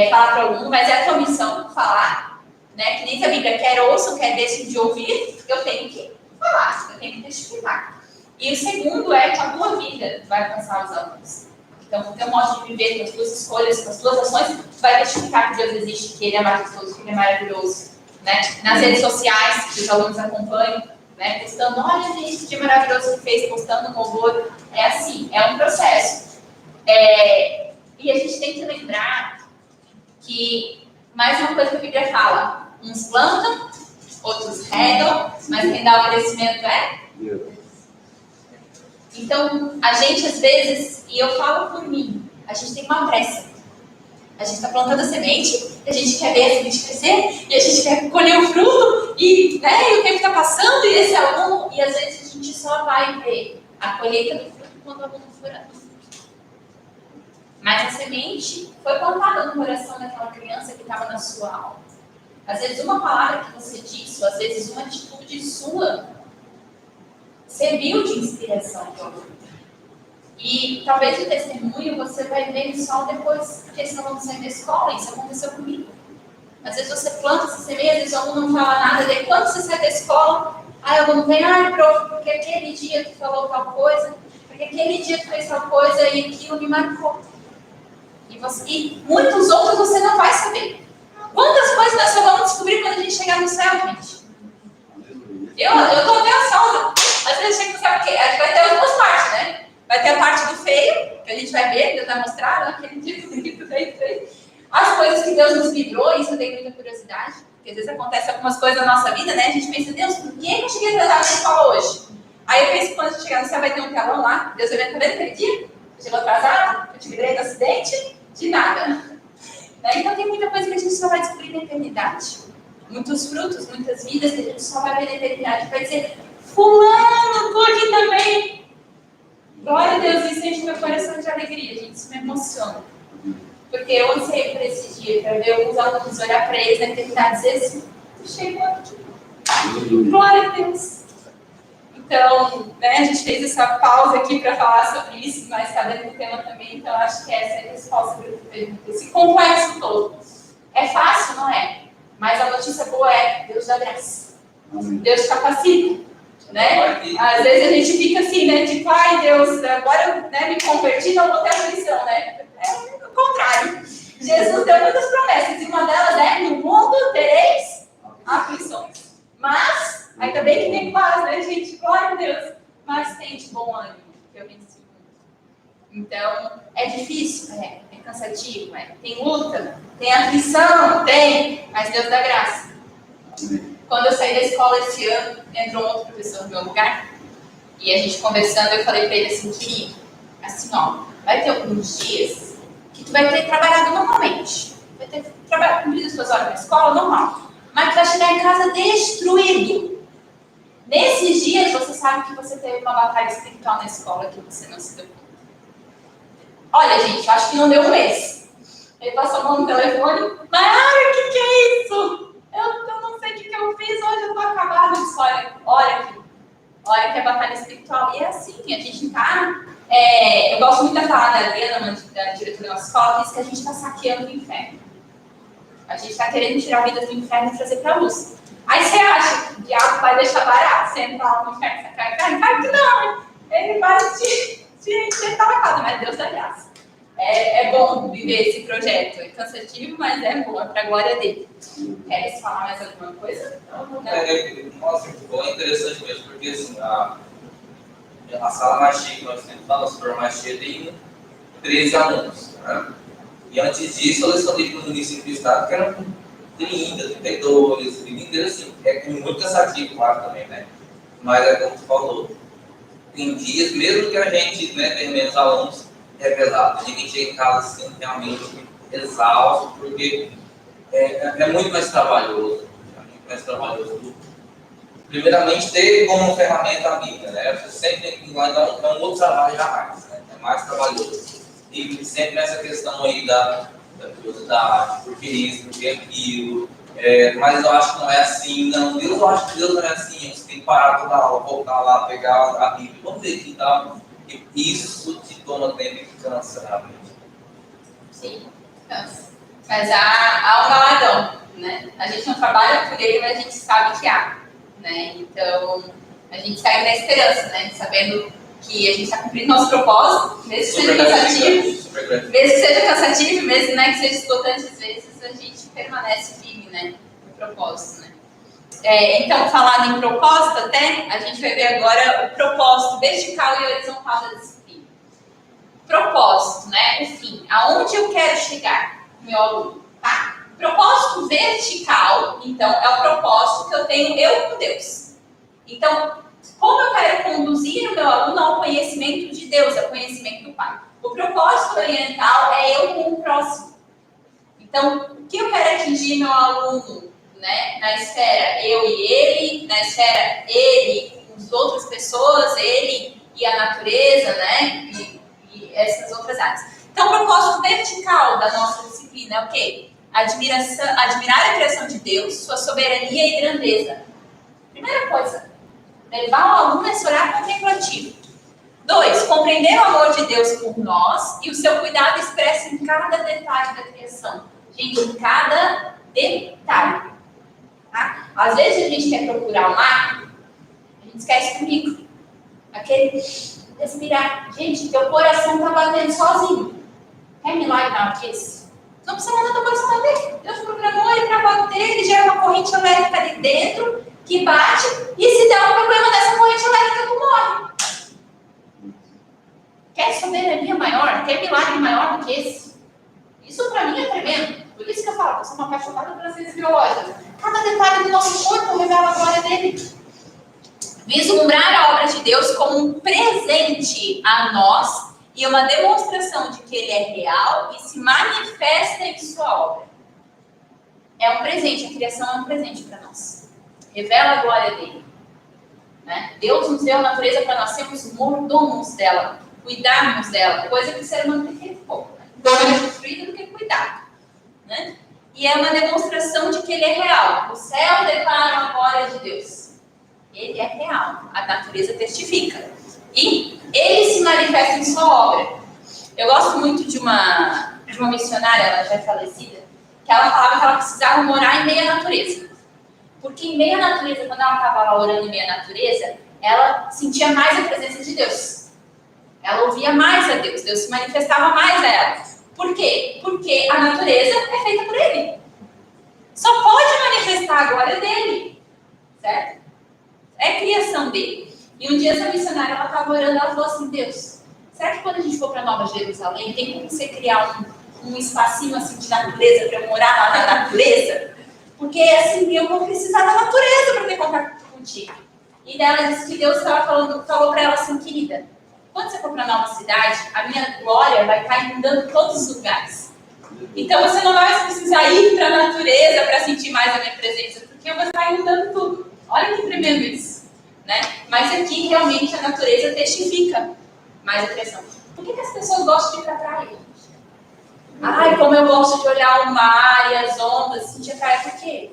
falar para o aluno, mas é a tua missão falar, né? Que nem a Bíblia, quer ouçam, quer deixem de ouvir, eu tenho que falar, eu tenho que testificar. E o segundo é que a tua vida vai alcançar os alunos. Então, com o teu modo de viver, com as tuas escolhas, com as tuas ações, tu vai testificar que Deus existe, que Ele é majestoso, que Ele é maravilhoso. Né? Nas redes sociais, que os alunos acompanham, né? Postando: olha, gente, que maravilhoso que fez, postando um louvor. É assim, é um processo. E a gente tem que lembrar que, mais uma coisa que a Bíblia fala: uns plantam, outros regam, mas quem dá o crescimento é Deus. Então, a gente às vezes, e eu falo por mim, A gente tem uma pressa. A gente está plantando a semente, a gente quer ver a semente crescer, e a gente quer colher o fruto, e, né, e o tempo está passando, e esse aluno, e às vezes a gente só vai ver a colheita do fruto quando o aluno for adulto. Mas a semente foi plantada no coração daquela criança que estava na sua alma. Às vezes uma palavra que você disse, ou às vezes uma atitude sua, serviu de inspiração para o aluno. E talvez o testemunho você vai ver só depois, porque senão vamos sair da escola, isso aconteceu comigo. Às vezes você planta essa semente, às vezes o aluno não fala nada, daí quando você sai da escola, aí o aluno vem, prof, porque aquele dia tu falou tal coisa, porque aquele dia tu fez tal coisa e aquilo me marcou. E muitos outros você não vai saber. Quantas coisas nós só vamos descobrir quando a gente chegar no céu, gente? Eu tô até ansiosa. Às vezes chega no céu, porque a gente vai ter as duas partes, né? Vai ter a parte do feio, que a gente vai ver, Deus vai mostrar, aquele dia que tu fez. As coisas que Deus nos livrou, isso eu tenho muita curiosidade, porque às vezes acontece algumas coisas na nossa vida, né? A gente pensa, Deus, por que eu cheguei atrasado na escola hoje? Aí eu penso que quando a gente chegar no céu vai ter um telão lá, Deus vai ver, tá vendo aquele dia? Eu chegou atrasado, eu te livrei do acidente, de nada. Né? Então tem muita coisa que a gente só vai descobrir na eternidade. Muitos frutos, muitas vidas que a gente só vai ver na eternidade. Vai dizer, fulano, tô aqui também. Glória a Deus, isso enche meu coração de alegria, gente, isso me emociona. Porque eu ansei por esse dia, para ver alguns alunos olhar para eles na eternidade e dizer assim, tu chegou aqui. Glória a Deus. Então, né, a gente fez essa pausa aqui para falar sobre isso, mas está dentro do tema também, então acho que essa é a resposta para a pergunta. Esse complexo todo. É fácil, não é? Mas a notícia boa é, Deus dá graça. Deus capacita. Né? Às vezes a gente fica assim, né? Tipo, ai Deus, agora eu, né, me converti, não vou ter aflição, né? É o contrário. Jesus deu muitas promessas, e uma delas é, no mundo tereis aflições. Mas, ainda bem que tem paz, né, gente? Glória a Deus. Mas tem de bom ânimo, que eu venci o mundo. Então, é difícil? É cansativo? É. Tem luta? Tem aflição? Tem. Mas Deus dá graça. Quando eu saí da escola esse ano, entrou um outro professor no meu lugar, e a gente conversando, eu falei para ele assim, querido, assim, ó, vai ter alguns dias que tu vai ter trabalhado normalmente, vai ter cumprido as suas horas na escola, normal, mas tu vai chegar em casa destruído. Nesses dias, você sabe que você teve uma batalha espiritual na escola que você não se deu conta. Olha, gente, eu acho que não deu um mês. Ele passou a mão no telefone, Maiara, o que é isso? Eu não sei o que eu fiz, hoje eu tô acabada. Eu disse, olha que é batalha espiritual. E é assim, a gente tá... eu gosto muito da palavra da Adriana, da diretora da nossa escola, que diz que a gente tá saqueando o inferno. A gente tá querendo tirar vidas do inferno e trazer pra luz. Aí você acha que o diabo vai deixar barato? Você entra lá no inferno e sacar? Claro que não, ele vai te encher talacado, mas Deus dá graça. É bom viver esse projeto. É cansativo, mas é bom, é para a glória dele. Queres falar mais alguma coisa? Não. Nossa, foi interessante mesmo, porque assim, a sala mais cheia que nós temos, a turma mais cheia, tem 13 alunos. Né? E antes disso, eu lecionei para o município do estado, que eram 30, 32, 30, assim. É muito cansativo, claro, também, né? Mas é como tu falou. Tem dias, mesmo que a gente, né, tenha menos alunos, é pesado. A gente chega em casa assim, realmente exausto, porque é muito mais trabalhoso. É muito mais trabalhoso. Primeiramente, ter como ferramenta a Bíblia, né? Você sempre tem que ir lá, então é um outro trabalho jamais, né? É mais trabalhoso. E sempre essa questão aí da curiosidade, por que isso, por que aquilo. Mas eu acho que não é assim, não. Eu acho que Deus não é assim. Você tem que parar toda a aula, voltar lá, pegar a Bíblia, vamos ver aqui e tal. Isso te toma tempo e cansa, realmente. Sim, cansa. Mas há um galardão, né? A gente não trabalha por ele, mas a gente sabe que há, né? Então, a gente segue na esperança, né? Sabendo que a gente está cumprindo nosso propósito, mesmo que seja cansativo, mesmo né, que seja esgotante às vezes, a gente permanece firme, né? No propósito, né? Então, falando em propósito até, a gente vai ver agora o propósito vertical e horizontal da disciplina. Propósito, né? O fim. Aonde eu quero chegar, meu aluno, tá? Propósito vertical, então, é o propósito que eu tenho eu com Deus. Então, como eu quero conduzir o meu aluno ao conhecimento de Deus, ao conhecimento do Pai. O O propósito oriental é eu com o próximo. Então, o que eu quero atingir meu aluno, né? Na esfera eu e ele, na esfera ele com as outras pessoas, ele e a natureza, né? E essas outras áreas. Então, o propósito vertical da nossa disciplina é o quê? Admirar a criação de Deus, sua soberania e grandeza. Primeira coisa, levar o aluno a esse olhar contemplativo. 2, compreender o amor de Deus por nós e o seu cuidado expresso em cada detalhe da criação. Gente, em cada detalhe. Tá? Às vezes a gente quer procurar o macro, a gente esquece do micro. Aquele respirar. Gente, teu coração está batendo sozinho. Quer milagre maior que esse? Não precisa mandar teu coração bater. Deus programou ele para bater, ele gera uma corrente elétrica ali dentro, que bate, e se der um problema dessa corrente elétrica, tu morre. Quer soberania maior? Quer milagre maior do que esse? Isso para mim é tremendo. Por isso que eu falo, eu sou uma apaixonada pelas ciências biológicas. Cada detalhe do nosso corpo revela a glória dele. Vislumbrar a obra de Deus como um presente a nós e uma demonstração de que ele é real e se manifesta em sua obra. É um presente, a criação é um presente para nós. Revela a glória dele. Né? Deus nos deu a natureza para nós sermos mordomos dela, cuidarmos dela, coisa que o ser humano tem feito pouco. Então, é construído do que cuidado. Né? E é uma demonstração de que ele é real. O céu declara a glória de Deus. Ele é real. A natureza testifica. E ele se manifesta em sua obra. Eu gosto muito de uma missionária, ela já é falecida, que ela falava que ela precisava morar em meia natureza. Porque em meia natureza, quando ela estava lá orando em meia natureza, ela sentia mais a presença de Deus. Ela ouvia mais a Deus. Deus se manifestava mais a ela. Por quê? Porque a natureza é feita por ele. Só pode manifestar a glória dele. Certo? É criação dele. E um dia essa missionária, ela estava orando, ela falou assim, Deus, será que quando a gente for para Nova Jerusalém, tem como você criar um espacinho assim de natureza para eu morar lá na natureza? Porque assim, eu vou precisar da natureza para ter contato contigo. E daí ela disse que Deus falou para ela assim, querida, quando você for para a nova cidade, a minha glória vai estar inundando todos os lugares. Então você não vai precisar ir para a natureza para sentir mais a minha presença, porque eu vou estar inundando tudo. Olha que tremendo isso. Né? Mas aqui realmente a natureza testifica mais a criação. Por que as pessoas gostam de ir para a praia? Ai, como eu gosto de olhar o mar e as ondas, sentir a praia. Por quê?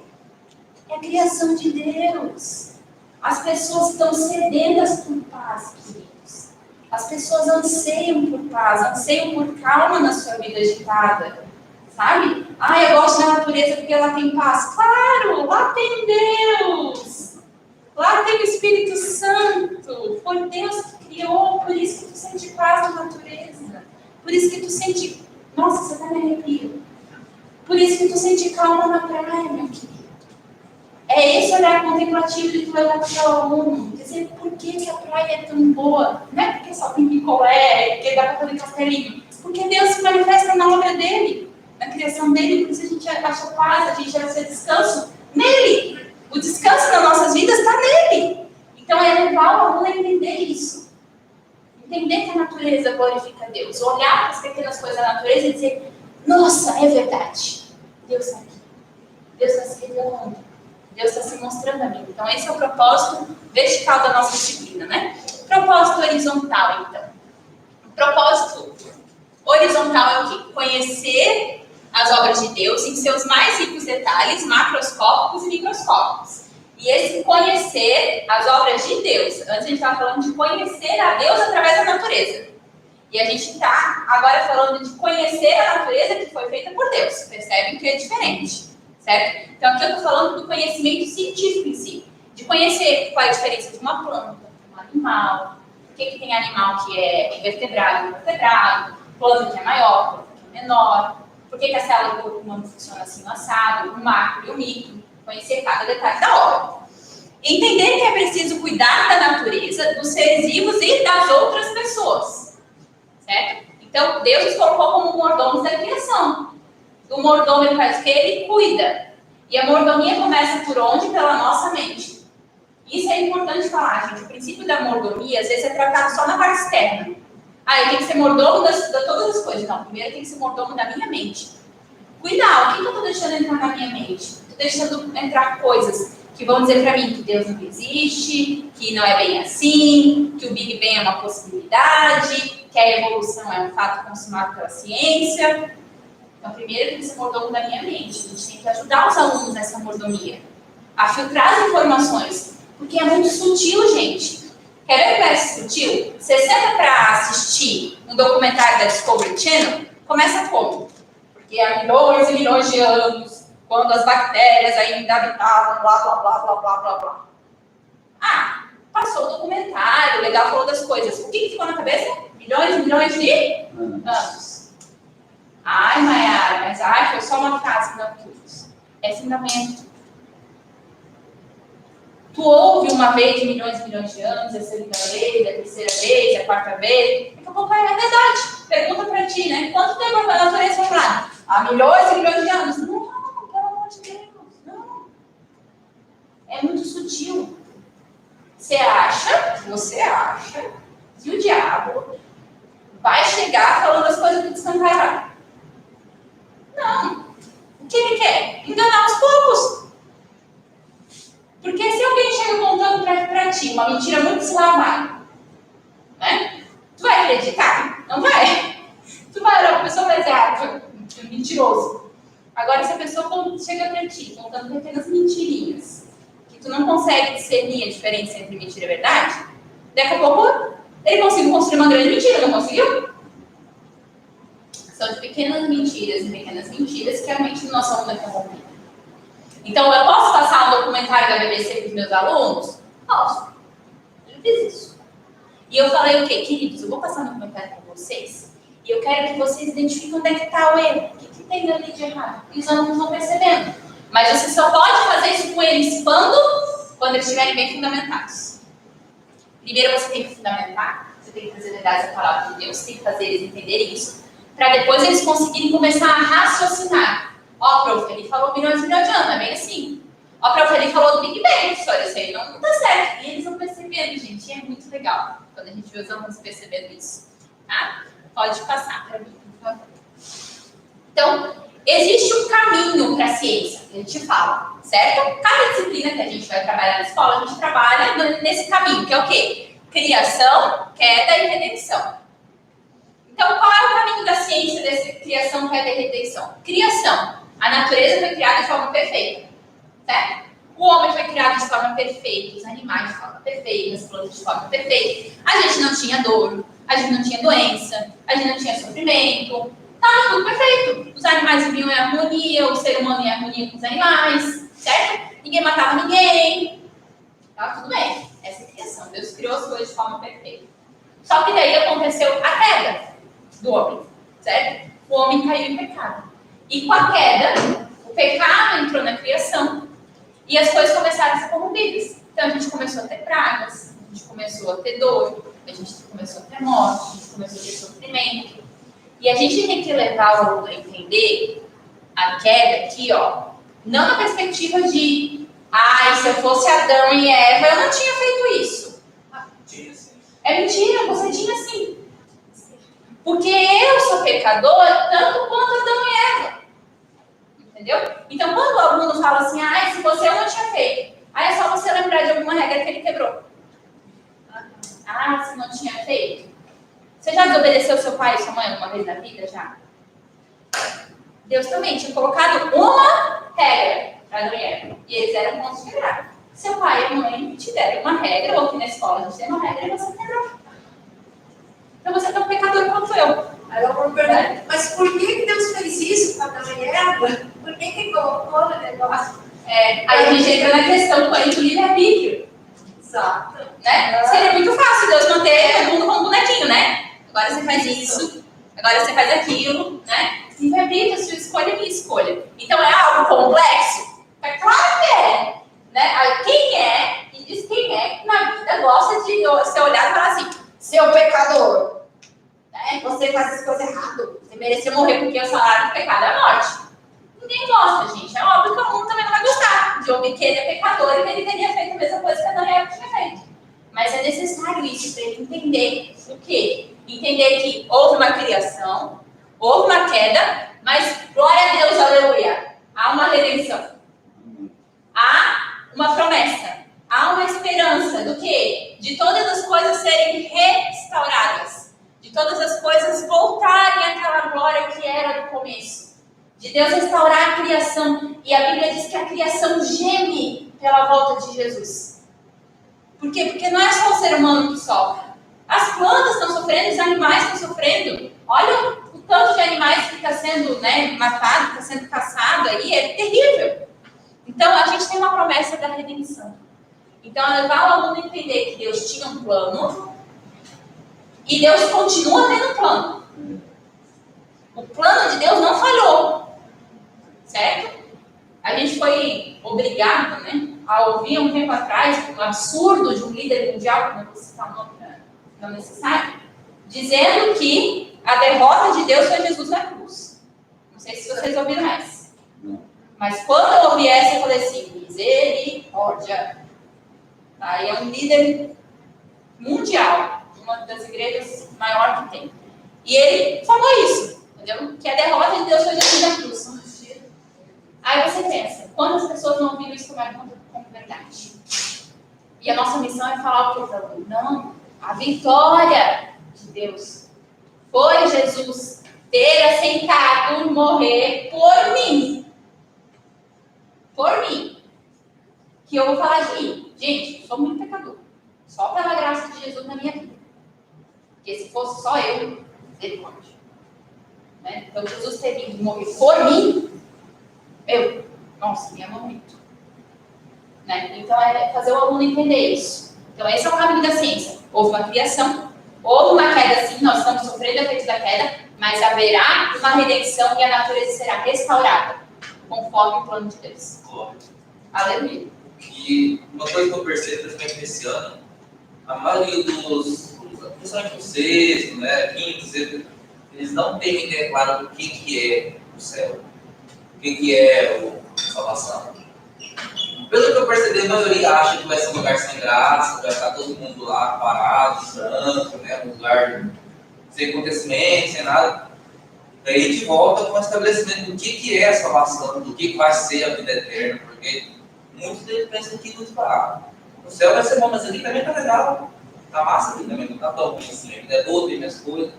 É a criação de Deus. As pessoas estão sedentas por paz, queridos. As pessoas anseiam por paz, anseiam por calma na sua vida agitada. Sabe? Ai, eu gosto da natureza porque ela tem paz. Claro, lá tem Deus. Lá tem o Espírito Santo. Foi Deus que criou, por isso que tu sente paz na natureza. Por isso que tu sente... Nossa, você tá me arrepio. Por isso que tu sente calma na praia, meu querido. É esse olhar contemplativo que tu levar para o teu aluno. Quer dizer, por que a praia é tão boa? Não é porque só tem picolé, porque dá para fazer castelinho. Porque Deus se manifesta na obra dele, na criação dele. Por isso a gente acha paz, a gente acha descanso nele. O descanso das nossas vidas está nele. Então é levar o aluno a entender isso. Entender que a natureza glorifica a Deus. Olhar para as pequenas coisas da natureza e dizer, nossa, é verdade. Deus está aqui. Deus está se revelando. Deus está se mostrando a mim. Então esse é o propósito vertical da nossa disciplina, né? Propósito horizontal, então. O propósito horizontal é o quê? Conhecer as obras de Deus em seus mais ricos detalhes, macroscópicos e microscópicos. E esse conhecer as obras de Deus. Antes a gente estava falando de conhecer a Deus através da natureza. E a gente está agora falando de conhecer a natureza que foi feita por Deus. Percebem que é diferente, certo? Então aqui eu estou falando do conhecimento científico em si. De conhecer qual é a diferença de uma planta, de um animal. Por que tem animal que é invertebrado e invertebrado, planta que é maior, planta que é menor. Por que a célula do corpo humano funciona assim no assado, o macro e o micro. Conhecer cada detalhe da obra. Entender que é preciso cuidar da natureza, dos seres vivos e das outras pessoas. Certo? Então, Deus nos colocou como mordomos da criação. O mordomo, ele faz o quê? Ele cuida. E a mordomia começa por onde? Pela nossa mente. Isso é importante falar, gente. O princípio da mordomia, às vezes, é tratado só na parte externa. Ah, eu tenho que ser mordomo de todas as coisas. Não, primeiro eu tenho que ser mordomo da minha mente. Cuidado, o que eu estou deixando entrar na minha mente? Estou deixando entrar coisas que vão dizer para mim que Deus não existe, que não é bem assim, que o Big Bang é uma possibilidade, que a evolução é um fato consumado pela ciência. Então, primeiro eu tenho que ser mordomo da minha mente. A gente tem que ajudar os alunos nessa mordomia, a filtrar as informações, porque é muito sutil, gente. Quer ver que parece sutil? Você senta para assistir um documentário da Discovery Channel, começa como? Porque há milhões e milhões de anos, quando as bactérias ainda habitavam, blá, blá, blá, blá, blá, blá, blá. Ah, passou o documentário, legal, falou das coisas. O que ficou na cabeça? Milhões e milhões de anos. Ai, Mayara, mas foi só uma frase. Não, queridos. É fundamento. Tu ouve uma vez de milhões e milhões de anos, a segunda vez, a terceira vez, a quarta vez. Daqui a pouco é verdade. Pergunta pra ti, né? Quanto tempo a natureza vai falar? Há milhões e milhões de anos. Não, pelo amor de Deus. Não. É muito sutil. Você acha que o diabo vai chegar falando as coisas que descantaram? Não. O que ele quer? Enganar aos poucos. Porque se alguém chega contando pra ti uma mentira muito deslavada, né? Tu vai acreditar? Não vai. Tu vai olhar pra pessoa e vai dizer, foi mentiroso. Agora, se a pessoa chega pra ti contando pequenas mentirinhas, que tu não consegue discernir a diferença entre mentira e verdade, daqui a pouco ele conseguiu construir uma grande mentira, não conseguiu? São de pequenas mentiras e pequenas mentiras que realmente o nosso mundo é corrompido. Então, eu posso passar um documentário da BBC para os meus alunos? Posso. Eu fiz isso. E eu falei o quê? Queridos, eu vou passar um documentário para vocês e eu quero que vocês identifiquem onde é que está o erro. O que tem ali de errado? E os alunos vão percebendo. Mas você só pode fazer isso com eles quando eles estiverem bem fundamentados. Primeiro você tem que fundamentar, você tem que trazer verdades da palavra de Deus, você tem que fazer eles entenderem isso, para depois eles conseguirem começar a raciocinar. Ó, prof, ele falou milhões e milhões de anos, é bem assim. Ó, prof, ele falou do Big Bang, professor, isso aí não tá certo. E eles vão percebendo, gente, é muito legal quando a gente vê os alunos percebendo isso. Tá? Pode passar para mim, por favor. Então, existe um caminho para a ciência, que a gente fala, certo? Cada disciplina que a gente vai trabalhar na escola, a gente trabalha nesse caminho, que é o quê? Criação, queda e redenção. Então, qual é o caminho da ciência dessa criação, queda e redenção? Criação. A natureza foi criada de forma perfeita, certo? O homem foi criado de forma perfeita, os animais de forma perfeita, as plantas de forma perfeita. A gente não tinha dor, a gente não tinha doença, a gente não tinha sofrimento. Estava tudo perfeito. Os animais viviam em harmonia, o ser humano em harmonia com os animais, certo? Ninguém matava ninguém. Estava tudo bem. Essa é a criação. Deus criou as coisas de forma perfeita. Só que daí aconteceu a queda do homem, certo? O homem caiu em pecado. E com a queda, o pecado entrou na criação e as coisas começaram a ser corrompidas. Então a gente começou a ter pragas, a gente começou a ter dor, a gente começou a ter morte, a gente começou a ter sofrimento. E a gente tem que levar o aluno a entender a queda aqui, ó, não na perspectiva de se eu fosse Adão e Eva, eu não tinha feito isso. É mentira, você tinha sim. Porque eu sou pecador tanto quanto Adão e Eva. Entendeu? Então, quando o aluno fala assim, se você eu não tinha feito, é só você lembrar de alguma regra que ele quebrou. Você não tinha feito. Você já desobedeceu seu pai e sua mãe alguma vez na vida? Já? Deus também tinha colocado uma regra para Adão e Eva. E eles eram pontos de quebrar. Seu pai e a mãe te deram uma regra, ou aqui na escola a gente tem uma regra e você quebrou. Então você é tão pecador quanto eu. Aí eu vou perguntar, mas por que Deus fez isso para Adão e Eva? Por que colocou no negócio? Aí a gente entra na questão do livre-arbítrio. Exato. Né? Seria muito fácil Deus manter o mundo como um bonequinho, né? Agora você faz isso, agora você faz aquilo, né? Livre-arbítrio, sua escolha é minha escolha. Então é algo complexo? É claro que é. Né? Aí, quem é que na vida gosta de ser olhado e falar assim, seu pecador, né? Você faz as coisas errado, você merecia morrer porque o salário do pecado é a morte. Ninguém gosta, gente. É óbvio que o mundo também não vai gostar de ouvir que ele é pecador e que ele teria feito a mesma coisa que Adão e Eva tinha feito. Mas é necessário isso para ele entender o quê? Entender entender que houve uma criação, houve uma queda, mas glória a Deus, aleluia, há uma redenção. Há uma promessa, há uma esperança do quê? De todas as coisas serem restauradas, de todas as coisas voltarem àquela glória que era do começo, de Deus restaurar a criação. E a Bíblia diz que a criação geme pela volta de Jesus. Por quê? Porque não é só o ser humano que sofre. As plantas estão sofrendo, os animais estão sofrendo. Olha o tanto de animais que está sendo matado, está sendo caçado aí, é terrível. Então, a gente tem uma promessa da redenção. Então, é levar o aluno a entender que Deus tinha um plano e Deus continua tendo um plano. O plano de Deus não falhou, certo? A gente foi obrigado, a ouvir um tempo atrás um absurdo de um líder mundial, que não vou citar o nome, não necessário, dizendo que a derrota de Deus foi Jesus na cruz. Não sei se vocês ouviram mais. Mas quando eu ouvi essa, eu falei assim, misericórdia. Aí é um líder mundial, uma das igrejas maior que tem. E ele falou isso, entendeu? Que a derrota de Deus foi Jesus na cruz. Aí você pensa, quantas pessoas não ouviram isso como verdade? E a nossa missão é falar o que? Não, a vitória de Deus foi Jesus ter aceitado morrer por mim. Por mim. Que eu vou falar de mim. Gente, eu sou muito pecador. Só pela graça de Jesus na minha vida. Porque se fosse só eu, ele pode. Então Jesus teve que morrer por mim. Nossa, me ama muito. Então é fazer o aluno entender isso. Então esse é o caminho da ciência. Houve uma criação, houve uma queda sim, nós estamos sofrendo efeitos da queda, mas haverá uma redenção e a natureza será restaurada, conforme o plano de Deus. Aleluia. E uma coisa que eu percebo também nesse ano, a maioria principalmente os sextos, quintos, eles não têm ideia clara do que é o céu, o que é a salvação. Pelo que eu percebi, a maioria acha que vai ser um lugar sem graça, vai estar todo mundo lá parado, santo, um lugar sem acontecimento, sem nada. Daí a gente volta com o estabelecimento do que é a salvação, do que vai ser a vida eterna, porque muitos deles pensam que o céu vai ser bom, mas aqui também tá legal, tá massa aqui também, não tá tão ruim assim, a vida é boa, tem minhas coisas.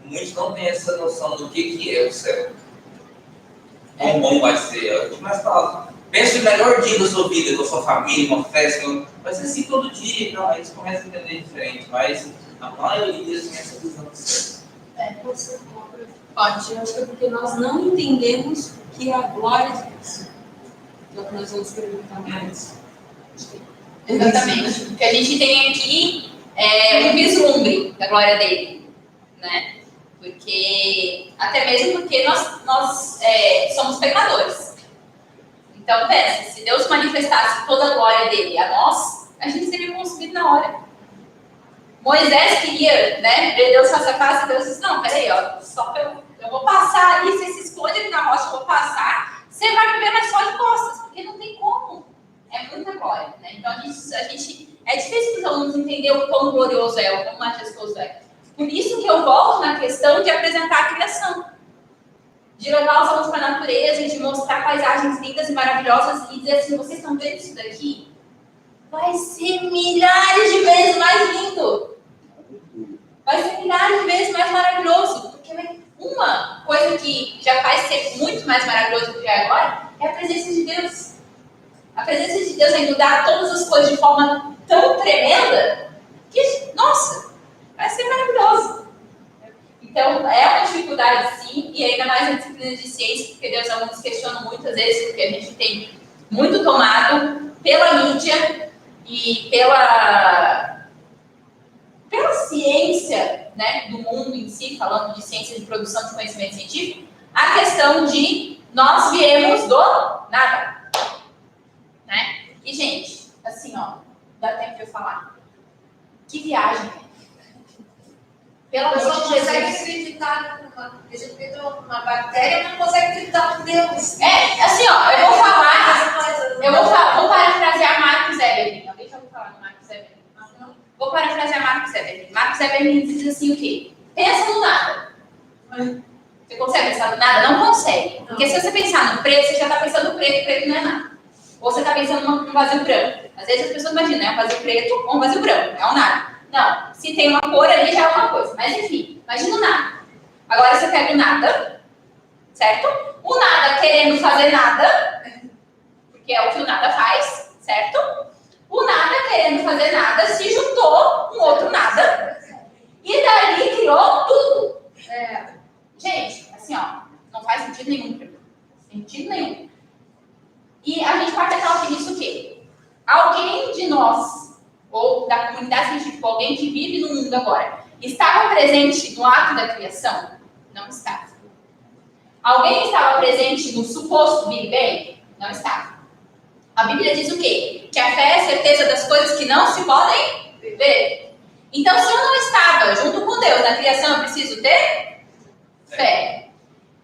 Muitos não têm essa noção do que é o céu. Quão bom vai ser, é o que mais fala. Pense no melhor dia da sua vida, com a sua família, uma festa, vai ser assim todo dia. Então, aí você começa a entender diferente, mas a maioria deles tem essa visão do céu. Pode ser uma obra. Pode, eu acho que é porque nós não entendemos o que é a glória de Deus. Então, nós vamos perguntar mais. Exatamente. O que a gente tem aqui é um vislumbre da glória dele, Porque, até mesmo porque nós somos pecadores. Então, pensa, se Deus manifestasse toda a glória dele a nós, a gente seria consumido na hora. Moisés queria, ver Deus face a face, e Deus disse, não, peraí, só que eu vou passar ali, você se esconde ali na rocha, eu vou passar, você vai me ver mais só de costas, porque não tem como. É muita glória, Então, a gente é difícil para os alunos entender o quão glorioso é, o quão majestoso é. Por isso que eu volto na questão de apresentar a criação. De levar os alunos para a natureza, de mostrar paisagens lindas e maravilhosas e dizer assim, vocês estão vendo isso daqui? Vai ser milhares de vezes mais lindo. Vai ser milhares de vezes mais maravilhoso. Porque uma coisa que já faz ser muito mais maravilhoso do que é agora é a presença de Deus. A presença de Deus vai mudar todas as coisas de forma tão tremenda que, nossa, vai ser maravilhoso. Então, é uma dificuldade, sim, e ainda mais na disciplina de ciência, porque Deus alunos questionam muitas vezes, porque a gente tem muito tomado pela mídia e pela ciência, do mundo em si, falando de ciência de produção de conhecimento científico, a questão de nós viemos do nada. E, gente, assim, dá tempo de eu falar. Que viagem, Pelo amor de Jesus. Consegue acreditar numa bactéria, mas não consegue acreditar em Deus. Assim, eu vou falar, vou parafrasear Marcos Eberlin. Alguém já ouviu falar do Marcos Eberlin? Vou parafrasear Marcos Eberlin. Marcos Eberlin diz assim o quê? Pensa no nada. Você consegue pensar no nada? Não consegue. Porque se você pensar no preto, você já está pensando no preto, preto não é nada. Ou você está pensando num vazio branco. Às vezes as pessoas imaginam, é um vazio preto ou um vazio branco, é um nada. Não, se tem uma cor ali já é uma coisa. Mas enfim, imagina o nada. Agora você pega o nada, certo? O nada querendo fazer nada, porque é o que o nada faz, certo? O nada querendo fazer nada se juntou com outro nada e dali criou tudo. Gente, assim, ó, não faz sentido nenhum pra mim. Sentido nenhum. E a gente parte daquela premissa o quê? Alguém de nós, ou da comunidade científica, alguém que vive no mundo agora, estava presente no ato da criação? Não estava. Alguém estava presente no suposto Big Bang? Não estava. A Bíblia diz o quê? Que a fé é a certeza das coisas que não se podem ver. Então, se eu não estava junto com Deus na criação, eu preciso ter fé.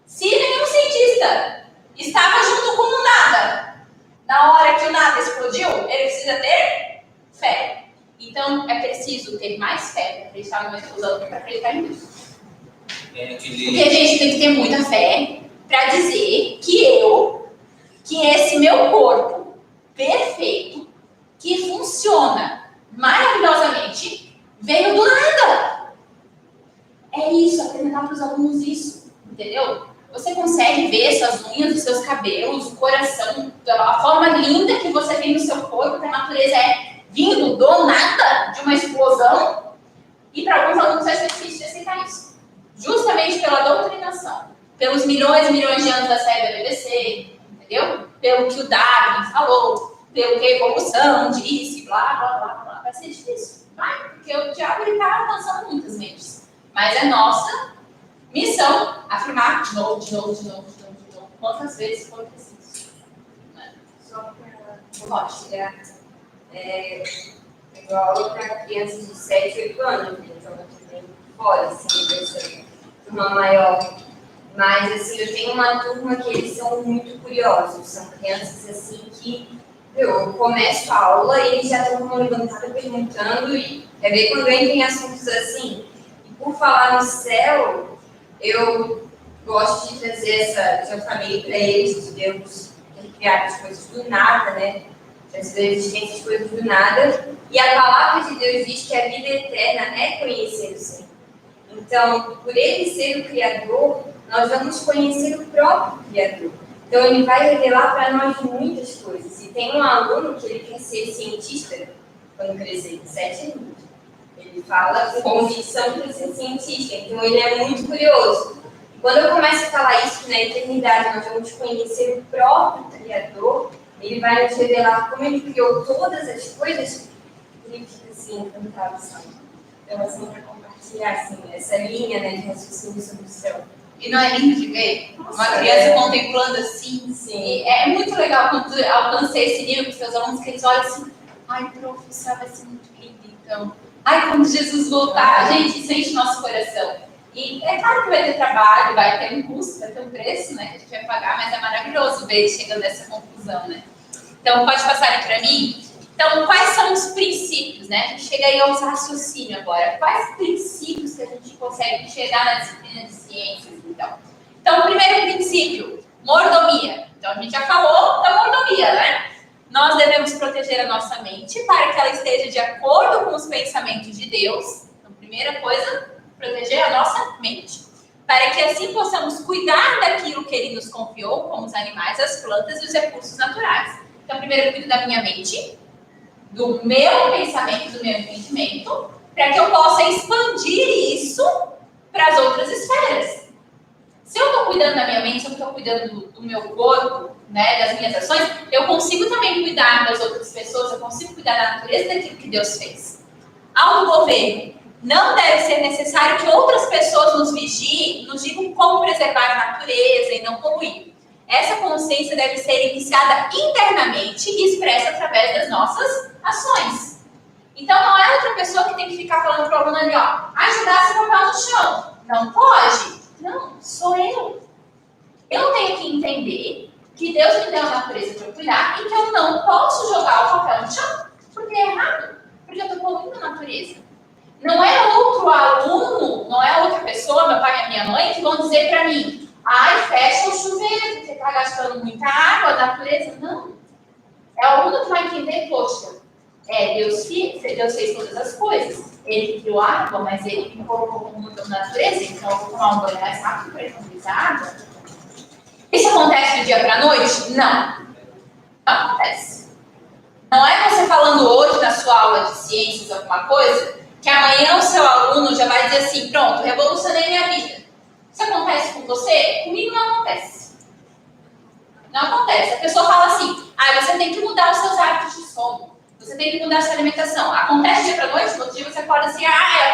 Se nenhum cientista estava junto com o nada, na hora que o nada explodiu, ele precisa ter fé. Então, é preciso ter mais fé para acreditar numa explosão do que para acreditar em Deus. Porque a gente tem que ter muita fé para dizer que esse meu corpo perfeito, que funciona maravilhosamente, veio do nada. É isso, apresentar para os alunos isso, entendeu? Você consegue ver suas unhas, os seus cabelos, o coração, a forma linda que você tem no seu corpo, que a natureza é vindo do nada, de uma explosão, e para alguns alunos vai ser difícil de aceitar isso. Justamente pela doutrinação, pelos milhões e milhões de anos da série da BBC, entendeu? Pelo que o Darwin falou, pelo que a evolução disse, blá, blá, blá, blá. Vai ser difícil, vai, porque o diabo está alcançando muitas mentes. Mas é nossa missão afirmar de novo, quantas vezes for preciso. Só para tirar, igual para crianças de 7, 8 anos, então aqui tem fora, assim, dessa turma maior. Mas, assim, eu tenho uma turma que eles são muito curiosos, são crianças, assim, que eu começo a aula e eles já estão com uma levantada perguntando, e quer ver quando eu entro em assuntos assim. E por falar no céu, eu gosto de trazer já falei para eles, de Deus ter criado as coisas do nada, né? Trazer a existência das coisas do nada. E a palavra de Deus diz que a vida eterna é conhecer o Senhor. Então, por ele ser o Criador, nós vamos conhecer o próprio Criador. Então, ele vai revelar para nós muitas coisas. E tem um aluno que ele quer ser cientista quando crescer, 7 anos. Ele fala com convicção para ser cientista. Então, ele é muito curioso. E quando eu começo a falar isso, que na eternidade nós vamos conhecer o próprio Criador, ele vai nos revelar como ele criou todas as coisas, ele fica assim, encantado, sabe? Então, assim, para compartilhar assim, essa linha, né, de raciocínio sobre o céu. E não é lindo de ver? Uma criança contemplando assim. Sim. É muito legal quando eu alcancei esse nível com os seus alunos, que eles olham assim, ai, prof, o céu vai ser muito lindo, então. Ai, quando Jesus voltar, a gente sente nosso coração. E é claro que vai ter trabalho, vai ter um custo, vai ter um preço, né, que a gente vai pagar, mas é maravilhoso ver eles chegando a essa conclusão, né? Então, pode passar aqui para mim? Então, quais são os princípios, né? A gente chega aí aos raciocínios agora. Quais princípios que a gente consegue chegar na disciplina de ciências, então? Então, o primeiro princípio, mordomia. Então, a gente já falou da mordomia, né? Nós devemos proteger a nossa mente para que ela esteja de acordo com os pensamentos de Deus. Então, primeira coisa, proteger a nossa mente. Para que assim possamos cuidar daquilo que Ele nos confiou, como os animais, as plantas e os recursos naturais. Então, primeiro, eu cuido da minha mente, do meu pensamento, do meu entendimento, para que eu possa expandir isso para as outras esferas. Se eu estou cuidando da minha mente, se eu estou cuidando do meu corpo, né, das minhas ações, eu consigo também cuidar das outras pessoas, eu consigo cuidar da natureza, daquilo que Deus fez. Autogoverno. Não deve ser necessário que outras pessoas nos vigiem, nos digam como preservar a natureza e não poluir. Essa consciência deve ser iniciada internamente e expressa através das nossas ações. Então, não é outra pessoa que tem que ficar falando para o aluno ali, ó, ajudar a se papel no chão. Não pode. Não, sou eu. Eu tenho que entender que Deus me deu a natureza para eu cuidar e que eu não posso jogar o papel no chão, porque é errado, porque eu estou poluindo a natureza. Não é outro aluno, não é outra pessoa, meu pai e minha mãe, que vão dizer para mim, ai, fecha o chuveiro, você está gastando muita água, a natureza. Não. É o aluno que vai entender, poxa, Deus fez todas as coisas. Ele que criou a água, mas ele me colocou como natureza, então eu vou tomar um banho mais rápido para economizar água. Isso acontece do dia para a noite? Não. Não acontece. Não é você falando hoje na sua aula de ciências alguma coisa, que amanhã o seu aluno já vai dizer assim, pronto, revolucionei minha vida. Isso acontece com você? Comigo não acontece. Não acontece. A pessoa fala assim, você tem que mudar os seus hábitos de sono. Você tem que mudar a sua alimentação. Acontece dia para noite, no outro dia você acorda assim,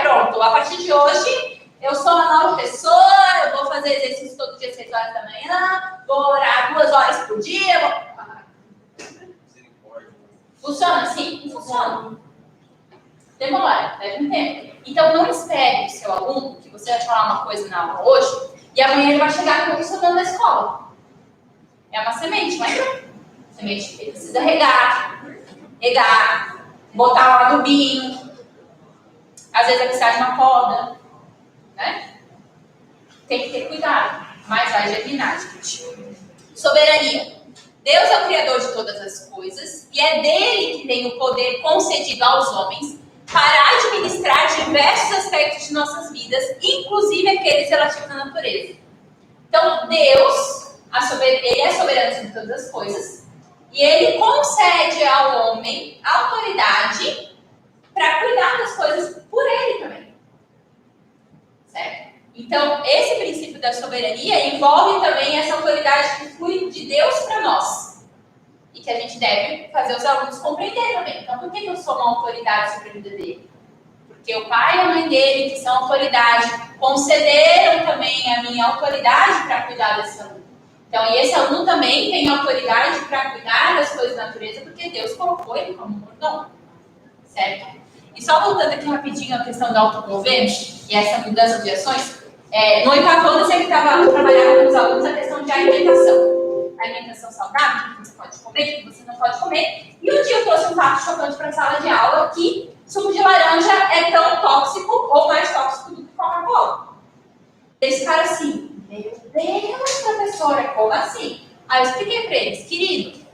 pronto, a partir de hoje eu sou uma nova pessoa, eu vou fazer exercício todo dia às 6 horas da manhã, vou orar 2 horas por dia. Funciona assim? Não funciona. Demora, leva um tempo. Então não espere o seu aluno que você vai falar uma coisa na aula hoje e amanhã ele vai chegar com isso na escola. É uma semente, lembra? Semente que precisa regar, botar um adubinho, às vezes vai precisar de uma poda, né? Tem que ter cuidado, mas vai germinar, gente. Soberania. Deus é o criador de todas as coisas e é dele que tem o poder concedido aos homens para administrar diversos aspectos de nossas vidas, inclusive aqueles relativos à natureza. Então, Deus, ele é soberano sobre todas as coisas e ele concede ao homem autoridade para cuidar das coisas por ele também. Certo? Então, esse princípio da soberania envolve também essa autoridade que flui de Deus para nós. E que a gente deve fazer os alunos compreender também. Então, por que eu sou uma autoridade sobre a vida dele? Porque o pai e a mãe dele, que são autoridade, concederam também a minha autoridade para cuidar desse aluno. Então, e esse aluno também tem autoridade para cuidar das coisas da natureza, porque Deus colocou ele como mordomo. Certo? E só voltando aqui rapidinho a questão do autogoverno e essa mudança de ações, no oitavo ano eu sempre trabalhava com os alunos a questão de alimentação. Alimentação saudável, que você pode comer, que você não pode comer. E um dia eu trouxe um fato chocante para a sala de aula que suco de laranja é tão tóxico ou mais tóxico do que Coca-Cola. Eles ficaram assim, meu Deus, professora, como assim? Aí eu expliquei para eles, querido,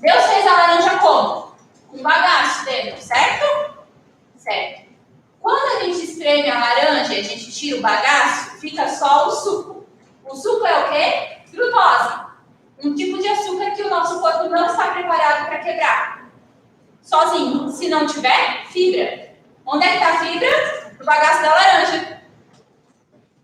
Deus fez a laranja como? Com bagaço dentro, certo? Certo. Quando a gente espreme a laranja e a gente tira o bagaço, fica só o suco. O suco é o quê? Frutose. Um tipo de açúcar que o nosso corpo não está preparado para quebrar. Sozinho. Se não tiver, fibra. Onde é que está a fibra? No bagaço da laranja.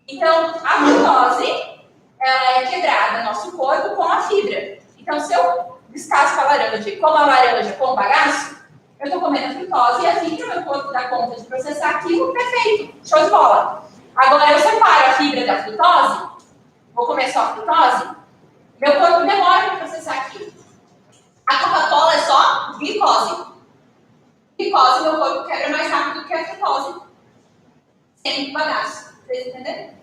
Então, a frutose, ela é quebrada no nosso corpo com a fibra. Então, se eu descasco a laranja e como a laranja com o bagaço, eu estou comendo a frutose e a fibra, meu corpo dá conta de processar aquilo, perfeito, show de bola. Agora, eu separo a fibra da frutose, vou comer só a frutose, meu corpo demora para processar aquilo. A Coca-Cola é só glicose. Glicose, meu corpo quebra mais rápido que a frutose. Sem bagaço. Vocês entenderam?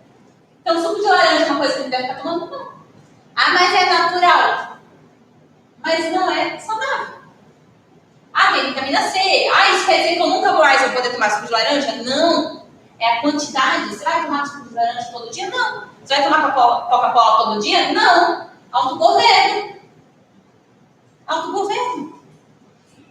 Então, suco de laranja é uma coisa que a gente deve estar tomando? Não. Mas é natural. Mas não é saudável. Tem vitamina C. Isso quer dizer que eu nunca mais vou poder tomar suco de laranja? Não. É a quantidade. Você vai tomar suco de laranja todo dia? Não. Você vai tomar Coca-Cola todo dia? Não. Autogoverno. Autogoverno.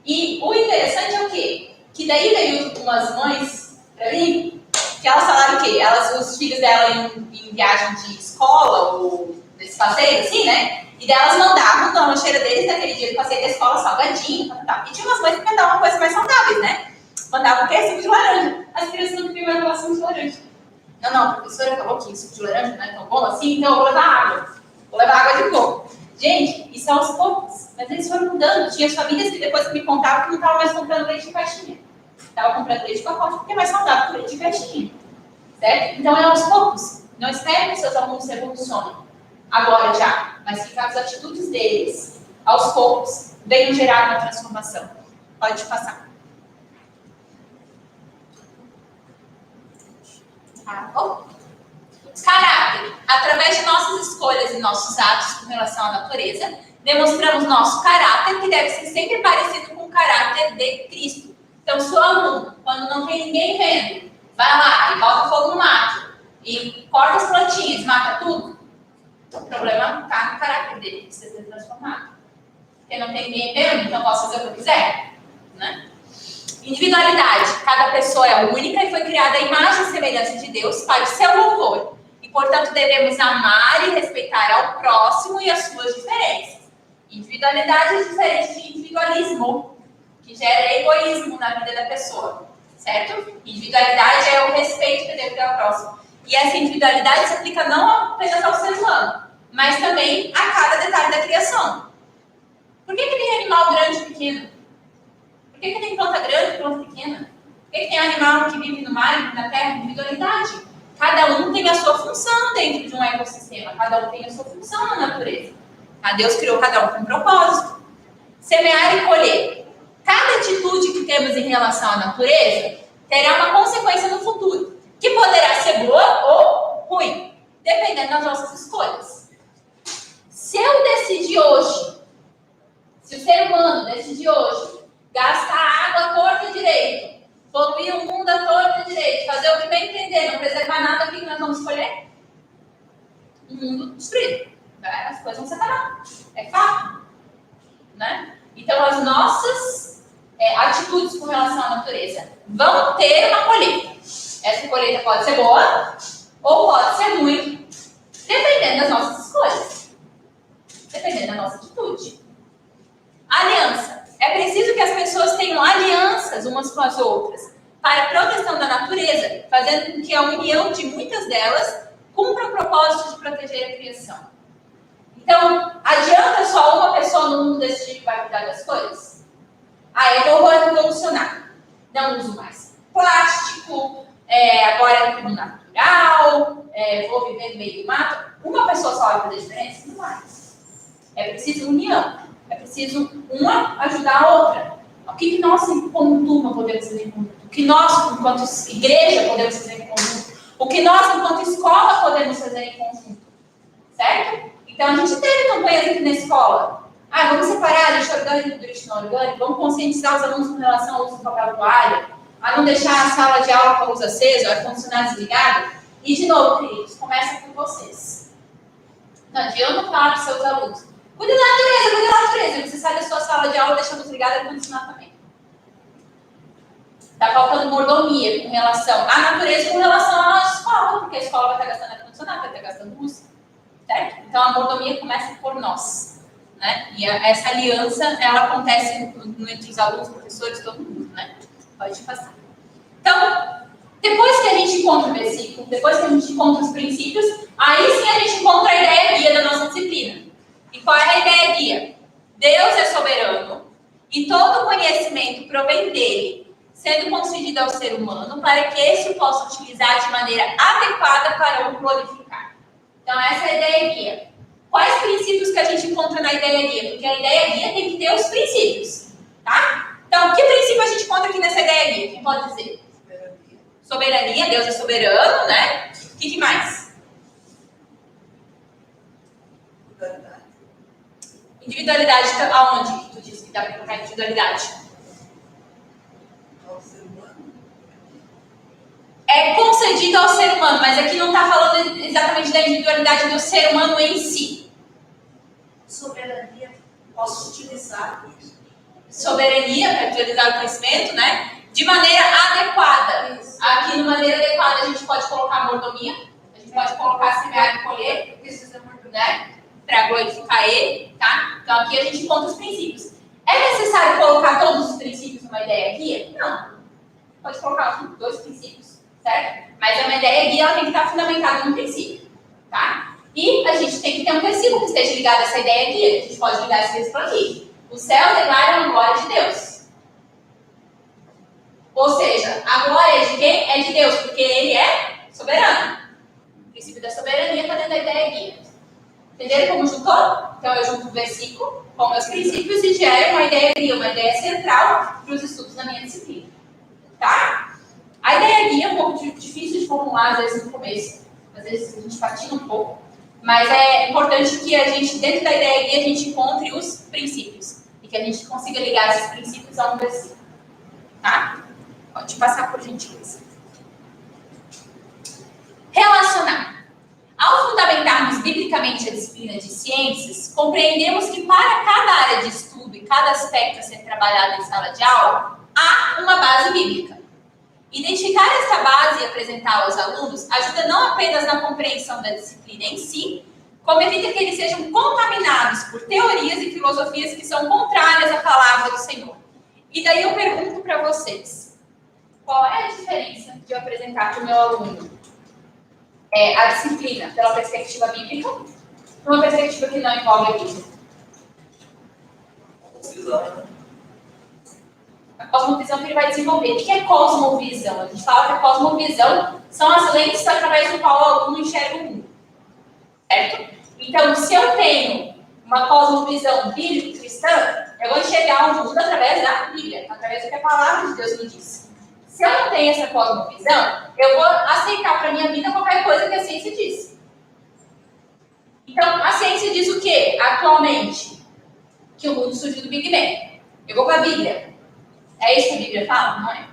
E o interessante é o quê? Que daí veio umas mães pra mim, que elas falaram o quê? Os filhos dela iam em viagem de escola, ou desses passeios, assim, né? E daí elas mandavam na lancheira deles, naquele dia do passeio da escola, salgadinho, tal. E tinha umas mães que mandavam coisas mais saudáveis, né? Mandavam o quê? Suco de laranja. As crianças não queriam mais tomar suco de laranja. Não, a professora falou que suco de laranja não é tão bom assim, então eu vou levar água. Vou levar água de coco. Gente, isso é aos poucos. Mas eles foram mudando. Tinha famílias que depois me contavam que não estavam mais comprando leite de caixinha. Estavam comprando leite de pacote porque é mais saudável que leite de caixinha. Certo? Então é aos poucos. Não espere que seus alunos se evolucionem agora já. Mas que as atitudes deles, aos poucos, venham gerar uma transformação. Pode passar. Caráter. Através de nossas escolhas e nossos atos com relação à natureza, demonstramos nosso caráter, que deve ser sempre parecido com o caráter de Cristo. Então, se o aluno, quando não tem ninguém vendo, vai lá e bota fogo no mato, e corta as plantinhas, mata tudo, o problema está no caráter dele, que precisa ser transformado. Porque não tem ninguém vendo, então eu posso fazer o que eu quiser. Né? Individualidade. Cada pessoa é única e foi criada a imagem e semelhança de Deus para o seu louvor. E, portanto, devemos amar e respeitar ao próximo e as suas diferenças. Individualidade é diferente de individualismo, que gera egoísmo na vida da pessoa. Certo? Individualidade é o respeito que deve ter ao próximo. E essa individualidade se aplica não apenas ao ser humano, mas também a cada detalhe da criação. Por que tem animal grande e pequeno? Por que tem planta grande e planta pequena? Por que tem animal que vive no mar e na terra? Individualidade. Cada um tem a sua função dentro de um ecossistema. Cada um tem a sua função na natureza. A Deus criou cada um com um propósito. Semear e colher. Cada atitude que temos em relação à natureza terá uma consequência no futuro, que poderá ser boa ou ruim, dependendo das nossas escolhas. Se eu decidir hoje, se o ser humano decidir hoje, gastar água à torta direito, poluir o mundo à torta direito, fazer o que bem entender, não preservar nada, o que nós vamos escolher? Um mundo destruído. As coisas vão separar. É fato. Né? Então, as nossas atitudes com relação à natureza vão ter uma colheita. Essa colheita pode ser boa ou pode ser ruim, dependendo das nossas escolhas. Dependendo da nossa atitude. Aliança. É preciso que as pessoas tenham alianças umas com as outras para a proteção da natureza, fazendo com que a união de muitas delas cumpra o propósito de proteger a criação. Então, adianta só uma pessoa no mundo decidir que vai cuidar das coisas? Eu vou revolucionar. Não uso mais plástico, agora é tudo natural, vou viver no meio do mato. Uma pessoa só vai fazer diferença? Não vai. É preciso união. É preciso uma ajudar a outra. O que nós, como turma, podemos fazer em conjunto? O que nós, enquanto igreja, podemos fazer em conjunto? O que nós, enquanto escola, podemos fazer em conjunto? Certo? Então, a gente teve campanhas aqui na escola. Vamos separar lixo orgânico do lixo não orgânico, vamos conscientizar os alunos com relação ao uso do papel toalha, a não deixar a sala de aula com a luz acesa, o ar-condicionado desligado. E, de novo, queridos, começa com vocês. Não adianta falar para os seus alunos. Cuida da natureza, cuida da natureza. Você sai da sua sala de aula deixando desligado e ar-condicionado também. Está faltando mordomia com relação à natureza, com relação à nossa escola, porque a escola vai estar gastando ar-condicionado, vai estar gastando luz. Certo? Então, a mordomia começa por nós. Né? E essa aliança, ela acontece entre os alunos, professores, todo mundo. Né? Pode passar. Então, depois que a gente encontra o versículo, depois que a gente encontra os princípios, aí sim a gente encontra a ideia guia da nossa disciplina. E qual é a ideia guia? Deus é soberano e todo conhecimento provém dele, sendo concedido ao ser humano para que esse o possa utilizar de maneira adequada para o glorificar. Então, essa é a ideia guia. Quais princípios que a gente encontra na ideia guia? Porque a ideia guia tem que ter os princípios, tá? Então, que princípio a gente encontra aqui nessa ideia guia? Quem pode dizer? Soberania, Deus é soberano, né? O que mais? Individualidade, aonde tu disse que dá para colocar individualidade? Ao ser humano. É concedido ao ser humano, mas aqui não está falando exatamente da individualidade do ser humano em si. Soberania, posso utilizar. Soberania, para utilizar o conhecimento, né? De maneira adequada. Isso. Aqui, de maneira adequada, a gente pode colocar mordomia, a gente pode colocar semear e colher, né? Para glorificar ele, tá? Então, aqui a gente encontra os princípios. É necessário colocar todos os princípios numa ideia guia? Não. Pode colocar 2 princípios, certo? Mas uma ideia guia ela tem que estar fundamentada num princípio, tá? E a gente tem que ter um versículo que esteja ligado a essa ideia guia. A gente pode ligar esse versículo aqui. O céu declara a glória de Deus. Ou seja, a glória é de quem? É de Deus, porque ele é soberano. O princípio da soberania está dentro da ideia guia. Entenderam como juntou? Então eu junto o versículo com meus princípios e gero uma ideia guia, uma ideia central para os estudos da minha disciplina. Tá? A ideia guia é um pouco difícil de formular, às vezes no começo. Às vezes a gente patina um pouco. Mas é importante que a gente, dentro da ideia guia, a gente encontre os princípios. E que a gente consiga ligar esses princípios a um versículo. Tá? Pode passar por gentileza. Relacionar. Ao fundamentarmos biblicamente a disciplina de ciências, compreendemos que para cada área de estudo e cada aspecto a ser trabalhado em sala de aula, há uma base bíblica. Identificar esta base e apresentá-la aos alunos ajuda não apenas na compreensão da disciplina em si, como evita que eles sejam contaminados por teorias e filosofias que são contrárias à palavra do Senhor. E daí eu pergunto para vocês, qual é a diferença de eu apresentar para o meu aluno a disciplina pela perspectiva bíblica, uma perspectiva que não envolve a Bíblia? A cosmovisão que ele vai desenvolver. O que é cosmovisão? A gente fala que a cosmovisão são as lentes através do qual o aluno enxerga o mundo. Certo? Então, se eu tenho uma cosmovisão bíblico-cristã, eu vou enxergar o mundo através da Bíblia, através do que a palavra de Deus me diz. Se eu não tenho essa cosmovisão, eu vou aceitar para a minha vida qualquer coisa que a ciência diz. Então, a ciência diz o quê? Atualmente, que o mundo surgiu do Big Bang. Eu vou para a Bíblia. É isso que a Bíblia fala? Não é?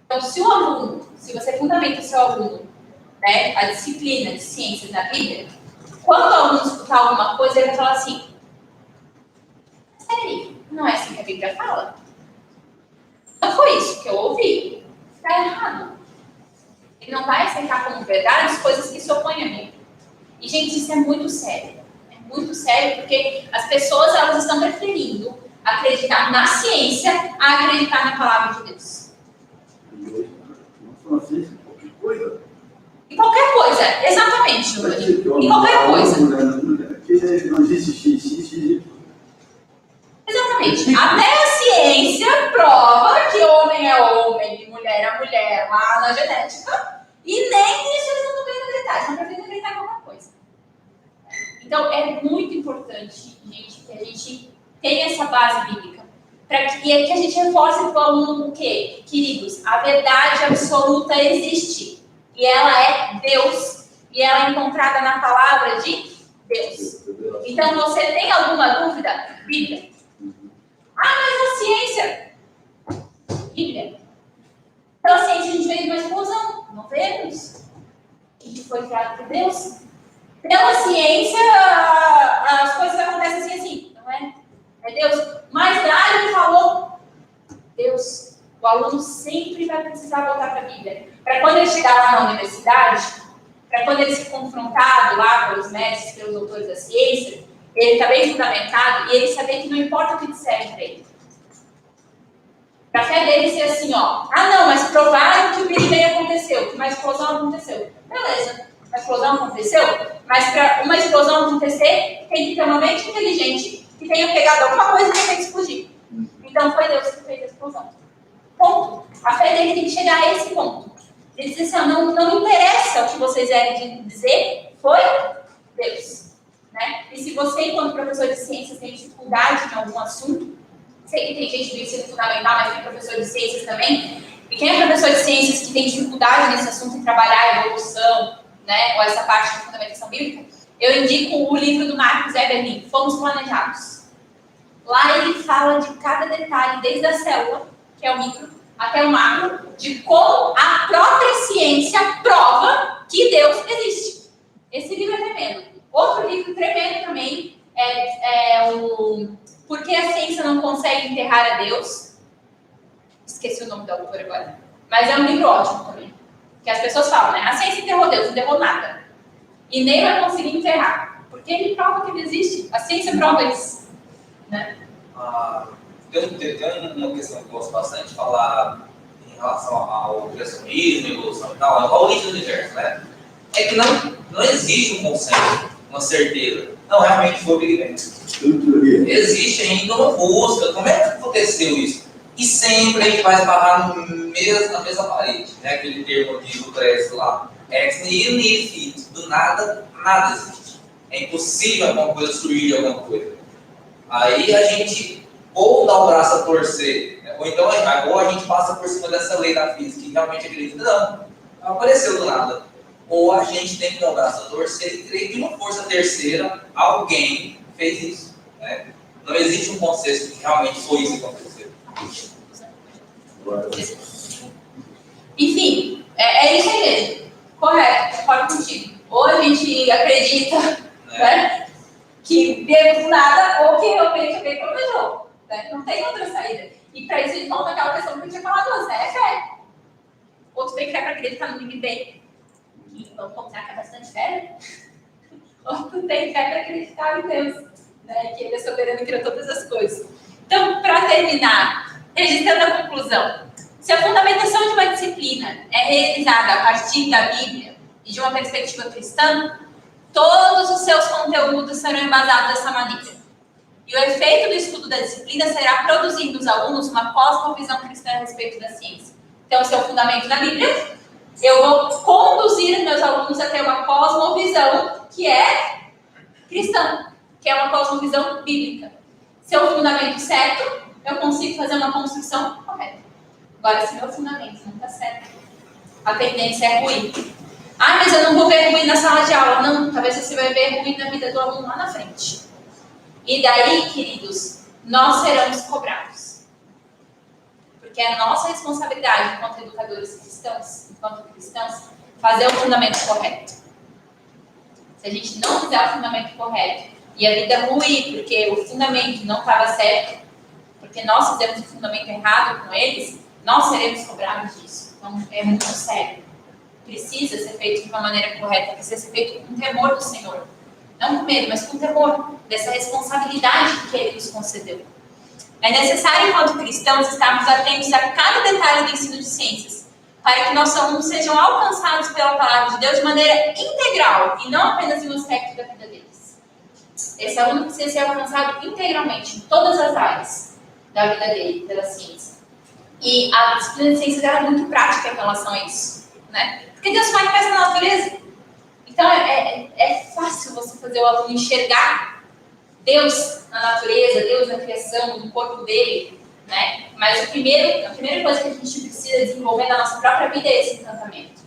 Então, se o aluno, se você fundamenta o seu aluno, né, a disciplina de ciências na Bíblia, quando o aluno escutar alguma coisa, ele vai falar assim: sério, não é assim que a Bíblia fala? Não foi isso que eu ouvi. Está errado. Ele não vai aceitar como verdade as coisas que se opõem a mim. E, gente, isso é muito sério. É muito sério porque as pessoas elas estão preferindo acreditar na ciência a acreditar na palavra de Deus. Não só ciência, qualquer coisa. Em qualquer coisa, exatamente, Júlio. Em qualquer coisa. Que não existe X. Exatamente. Até a ciência prova que homem é homem e mulher é mulher lá na genética. E nem isso eles não estão querendo acreditar. Eles estão querendo acreditar em qualquer coisa. Então, é muito importante, gente, que a gente tenha essa base bíblica. E que a gente reforce para o aluno o quê? Queridos, a verdade absoluta existe. E ela é Deus. E ela é encontrada na palavra de Deus. Então, você tem alguma dúvida? Bíblia. Ah, mas a ciência. Bíblia. Pela ciência a gente vê uma explosão. Não vemos. A gente foi criado por Deus. Pela ciência, as coisas acontecem assim. Não é? É Deus. Mas Darwin falou. Deus. O aluno sempre vai precisar voltar para a Bíblia. Para quando ele chegar lá na universidade, para quando ele se confrontado lá pelos mestres, pelos doutores da ciência, ele está bem fundamentado e ele saber que não importa o que disserem para ele. Para a fé dele ser assim, ó. Ah, não, mas provaram que o Big Bang aconteceu, que uma explosão aconteceu. Beleza, uma explosão aconteceu, mas para uma explosão acontecer, tem que ter uma mente inteligente que tenha pegado alguma coisa que tem que explodir. Então foi Deus que fez a explosão. Ponto. A fé dele tem que chegar a esse ponto. Ele diz assim, ó, não interessa o que vocês querem dizer, foi Deus. Né? E se você, enquanto professor de ciências, tem dificuldade em algum assunto, sei que tem gente do ensino fundamental, mas tem professor de ciências também, e quem é professor de ciências que tem dificuldade nesse assunto em trabalhar a evolução, né, ou essa parte de fundamentação bíblica, eu indico o livro do Marcos Eberlin, Fomos Planejados. Lá ele fala de cada detalhe, desde a célula, que é o micro, até o macro, de como a própria ciência prova que Deus existe. Esse livro é tremendo. Outro livro tremendo também é o Por que a Ciência Não Consegue Enterrar a Deus. Esqueci o nome do autor agora. Mas é um livro ótimo também. Que as pessoas falam, né? A ciência enterrou Deus, não enterrou nada. E nem vai conseguir enterrar. Porque ele prova que ele existe. A ciência prova isso. Né? Tem uma questão que eu gosto bastante de falar em relação ao criacionismo, evolução e tal, a origem do universo, né? É que não existe um consenso, uma certeza. Não, realmente foi o Big Bang. Existe ainda uma busca. Como é que aconteceu isso? E sempre a gente vai esbarrar na mesma parede, né? Aquele termo de Lucrécio lá. Ex nihilo nihil fit. Do nada existe. É impossível alguma coisa surgir de alguma coisa. Aí a gente ou dá o braço a torcer, né? Ou então ou a gente passa por cima dessa lei da física e realmente acredita, não apareceu do nada. Ou a gente tem que dar o braço a torcer e crer que uma força terceira, alguém fez isso. Né? Não existe um consenso que realmente foi isso que aconteceu. Enfim, é isso aí mesmo. Correto, concordo contigo. Ou a gente acredita, né, que Deus do nada, ou que realmente alguém planejou. Né? Não tem outra saída. E para isso a gente volta aquela questão que eu tinha falado antes, né? É fé. Ou tu tem fé para acreditar no Big Bang, que vamos contar que é bastante fé, ou tu tem fé para acreditar em Deus, né? Que Ele é soberano e criou todas as coisas. Então, para terminar, registrando a conclusão, se a fundamentação de uma disciplina é realizada a partir da Bíblia e de uma perspectiva cristã, todos os seus conteúdos serão embasados dessa maneira. E o efeito do estudo da disciplina será produzir nos alunos uma cosmovisão cristã a respeito da ciência. Então, se é o fundamento da Bíblia, eu vou conduzir os meus alunos a ter uma cosmovisão que é cristã, que é uma cosmovisão bíblica. Se é o fundamento certo, eu consigo fazer uma construção correta. Agora, se meu fundamento não está certo, a tendência é ruim. Ah, mas eu não vou ver ruim na sala de aula. Não, talvez você vai ver ruim na vida do aluno lá na frente. E daí, queridos, nós seremos cobrados. Porque é a nossa responsabilidade, enquanto educadores cristãos, fazer o fundamento correto. Se a gente não fizer o fundamento correto e a vida ruir porque o fundamento não estava certo, porque nós fizemos o fundamento errado com eles, nós seremos cobrados disso. Então, é muito sério. Precisa ser feito de uma maneira correta, precisa ser feito com temor do Senhor. Não com medo, mas com temor dessa responsabilidade que Ele nos concedeu. É necessário, enquanto cristãos, estarmos atentos a cada detalhe do ensino de ciências, para que nossos alunos sejam alcançados pela palavra de Deus de maneira integral, e não apenas em um aspecto da vida deles. Esse aluno precisa ser alcançado integralmente, em todas as áreas da vida dele, pela ciência. E a disciplina de ciências era muito prática em relação a isso, né? Porque Deus manifesta na natureza. Então, é fácil você fazer o aluno enxergar Deus na natureza, Deus na criação, no corpo dele, né? Mas a primeira coisa que a gente precisa desenvolver na nossa própria vida é esse encantamento.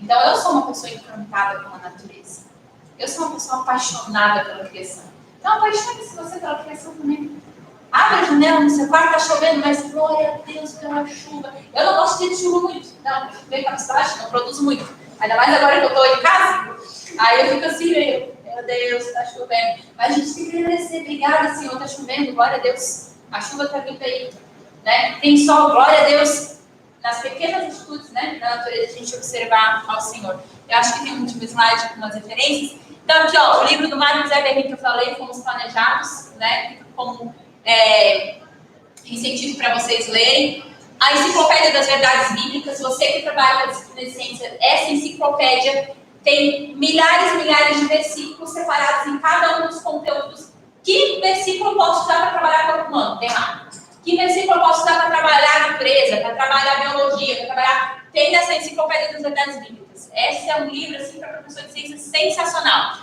Então, eu sou uma pessoa encantada pela natureza. Eu sou uma pessoa apaixonada pela criação. Então, apaixone-se você pela criação também. Abre a janela no seu quarto, está chovendo, mas glória a Deus pela chuva. Eu não gosto de chuva muito. Não, veio para a cidade, não produzo muito. Ainda mais agora que eu estou em casa. Aí eu fico assim, meu Deus, está chovendo. Mas a gente tem que agradecer, obrigada, Senhor, está chovendo, glória a Deus. A chuva está vindo aí. Né? Tem sol, glória a Deus. Nas pequenas atitudes, né, da natureza, a gente observar ao Senhor. Eu acho que tem um último slide com umas referências. Então, aqui, ó, o livro do Marcos Eberlin que eu falei, Fomos Planejados, né, como incentivo para vocês lerem. A Enciclopédia das Verdades Bíblicas, você que trabalha com a disciplina de ciência, essa enciclopédia tem milhares e milhares de versículos separados em cada um dos conteúdos. Que versículo eu posso usar para trabalhar com o corpo humano? Tem lá. Que versículo eu posso usar para trabalhar a natureza, para trabalhar a biologia, para trabalhar... Tem nessa Enciclopédia das Verdades Bíblicas. Esse é um livro, assim, para professor de ciência sensacional.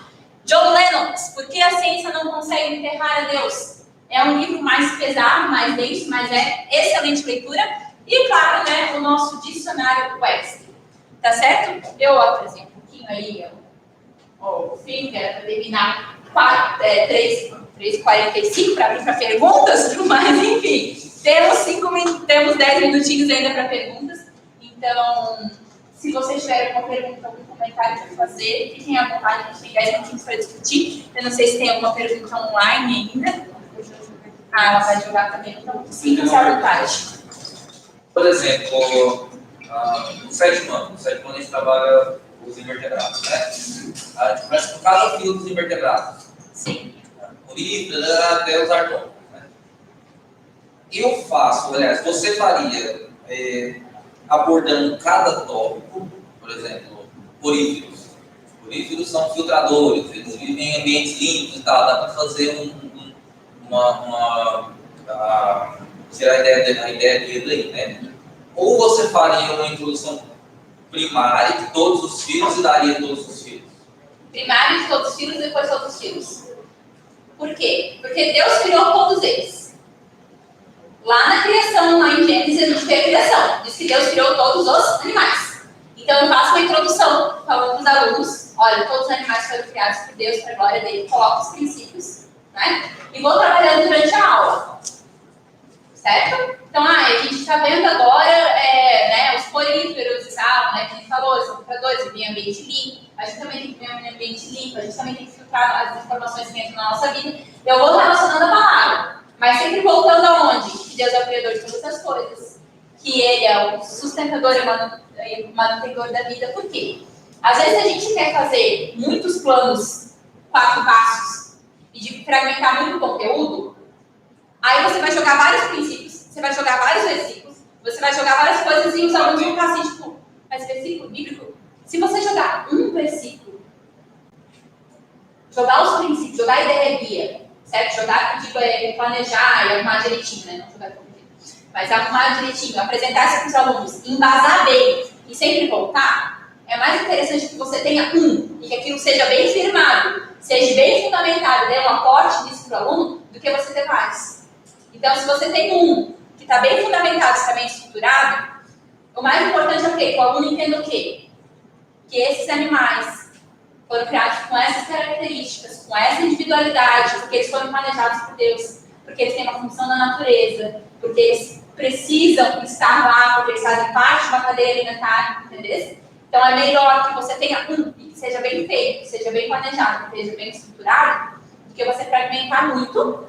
John Lennox, Por que a ciência não consegue enterrar a Deus? É um livro mais pesado, mais denso, mas é excelente leitura. E, claro, né, o nosso dicionário do Webster. Tá certo? Eu apresento um pouquinho aí o fim, que era para terminar 3h45 para abrir para perguntas, mas enfim, temos 10 minutinhos ainda para perguntas. Então, se vocês tiverem alguma pergunta, algum comentário para fazer, fiquem à vontade, a gente tem 10 minutinhos para discutir. Eu não sei se tem alguma pergunta online ainda. Ah, ela vai jogar também, então sinta-se à vontade. Por exemplo, no sétimo ano a gente trabalha os invertebrados, né? A gente começa com cada filo dos invertebrados. Sim. Coríferos, até os artrópodes, né? Eu faço, aliás, você faria abordando cada tópico, por exemplo, poríferos. Poríferos são filtradores, eles vivem em ambientes limpos e tal, dá para fazer tirar a ideia dele aí, né? Ou você faria uma introdução primária de todos os filos e daria todos os filos? Primário de todos os filos e depois todos os filos. Por quê? Porque Deus criou todos eles. Lá na criação, lá em Gênesis, a gente tem a criação. Diz que Deus criou todos os animais. Então eu faço uma introdução falando para os alunos, olha, todos os animais foram criados por Deus, para a glória dele, coloco os princípios, né? E vou trabalhando durante a aula. Certo? Então, a gente está vendo agora os poríferos e tal, né, que a gente falou, os computadores, o meio ambiente limpo. A gente também tem que ter um meio ambiente limpo, a gente também tem que filtrar as informações que entram na nossa vida. Eu vou relacionando a palavra, mas sempre voltando aonde? Que Deus é o criador de todas as coisas, que Ele é o sustentador e manutentor da vida. Por quê? Às vezes a gente quer fazer muitos planos, 4 passos, e de fragmentar muito conteúdo, aí você vai jogar vários princípios, você vai jogar vários versículos, você vai jogar várias coisas e os alunos vão ficar assim, tipo, mas versículo bíblico? Se você jogar um versículo, jogar os princípios, jogar a ideia guia, certo? Jogar, digo, planejar e arrumar direitinho, né? Não jogar mas arrumar direitinho, apresentar isso para os alunos, embasar bem e sempre voltar, é mais interessante que você tenha um e que aquilo seja bem firmado, seja bem fundamentado, dê um aporte disso para o aluno, do que você ter vários. Então, se você tem um que está bem fundamentado, está bem estruturado, o mais importante é o quê? Que o aluno entenda o quê? Que esses animais foram criados com essas características, com essa individualidade, porque eles foram planejados por Deus, porque eles têm uma função na natureza, porque eles precisam estar lá, porque eles fazem parte de uma cadeia alimentar, entendeu? Então é melhor que você tenha um e que seja bem feito, que seja bem planejado, que seja bem estruturado, do que você fragmentar muito,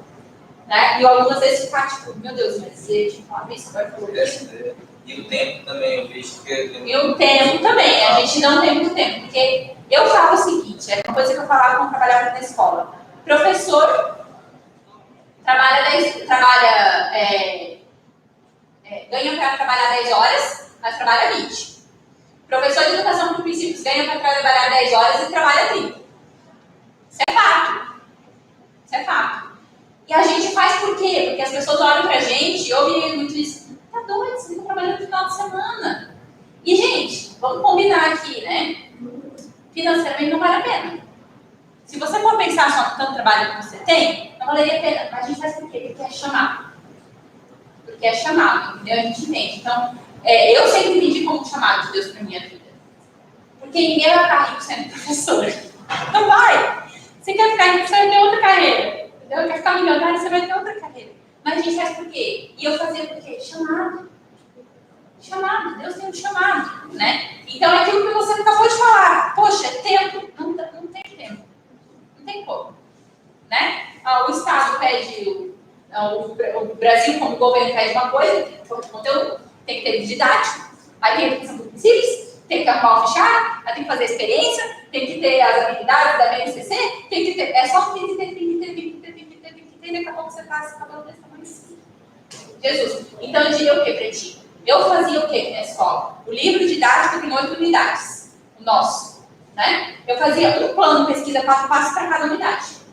né? E o aluno às vezes ficar tipo, meu Deus, mas ele tinha falado isso, agora falou isso. E o tempo também, eu vejo que... E o tempo também, a gente não tem muito tempo, porque eu falo o seguinte, é uma coisa que eu falava quando trabalhava na escola. Professor ganha para trabalhar 10 horas, mas trabalha 20. Professor de educação por princípios ganha para trabalhar 10 horas e trabalha 30. Isso é fato. Isso é fato. E a gente faz por quê? Porque as pessoas olham pra gente e ouvem muito isso. Tá doido, você está trabalhando no final de semana. E, gente, vamos combinar aqui, né? Financeiramente não vale a pena. Se você for pensar só no tanto trabalho que você tem, não valeria a pena. Mas a gente faz por quê? Porque é chamado. Porque é chamado, entendeu? A gente entende. Então, eu sempre entendi como chamado de Deus para minha vida. Porque ninguém vai ficar rico sendo professor. Não vai. Você quer ficar rico, você vai ter outra carreira. Entendeu? Quer ficar milionário, você vai ter outra carreira. Mas a gente faz por quê? E eu fazia por quê? Chamado. Chamado. Deus tem um chamado, né? Então, é aquilo que você acabou de falar. Poxa, tempo. Não tem tempo. Não tem como. Né? O Estado pede... O Brasil, como governo, pede uma coisa, conteúdo, tem que ter didático, aí tem a educação dos princípios, tem que arrumar o fichário, aí tem que fazer experiência, tem que ter as habilidades da BNCC, tem que ter, é só tem que ter, daqui a pouco você está se acabando desse tamanho assim. Jesus. Então eu diria o que pra ti? Eu fazia o que na escola? O livro didático tem 8 unidades, o nosso, né? Eu fazia um plano de pesquisa 4 passos para cada unidade.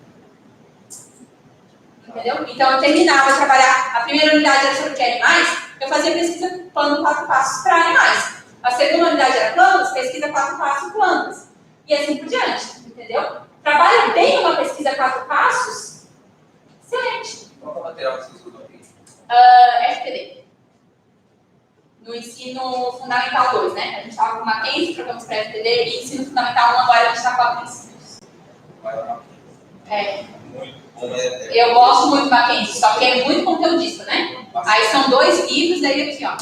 Entendeu? Então eu terminava de trabalhar, a primeira unidade era sobre animais, eu fazia pesquisa plano 4 passos para animais. A segunda unidade era plantas, pesquisa 4 passos plantas. E assim por diante, entendeu? Trabalha bem uma pesquisa 4 passos, excelente. Qual é o material que você estuda aqui? FTD. No ensino fundamental 2, né? A gente estava com Mackenzie, trocamos para FTD, e ensino fundamental 1, agora a gente está com a princípios. Vai lá. Muito bom. Eu gosto muito do Mackenzie, só que é muito conteudista, né? Aí são 2 livros, daí aqui, ó.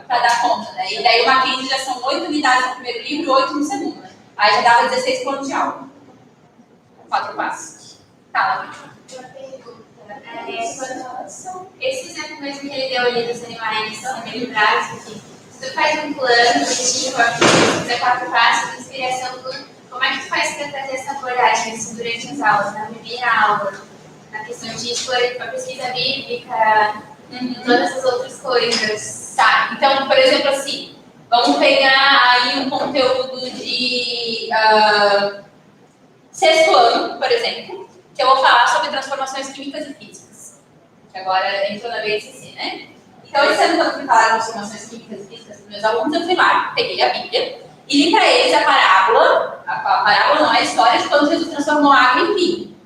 Para dar conta, né? E daí o Mackenzie já são 8 unidades no primeiro livro e 8 no segundo, né? Aí já dava 16 planos de aula. 4 passos. Tá, Uma pergunta. Esse exemplo mesmo que ele deu ali dos animais são bem práticos, que se tu faz um plano, bonitinho, fazer 4 passos, inspiração, tudo. Como é que tu faz para trazer essa abordagem assim, durante as aulas, na primeira aula, na questão de escolher a pesquisa bíblica, todas essas outras coisas? Tá, então, por exemplo, assim, vamos pegar aí um conteúdo de 6º ano, por exemplo, que eu vou falar sobre transformações químicas e físicas, que agora entrou na BNCC, né? Então, esse ano, quando eu fui falar de transformações químicas e físicas para os meus alunos, eu fui lá, peguei a Bíblia, e li para eles a parábola não, a história de quando Jesus transformou água em vinho.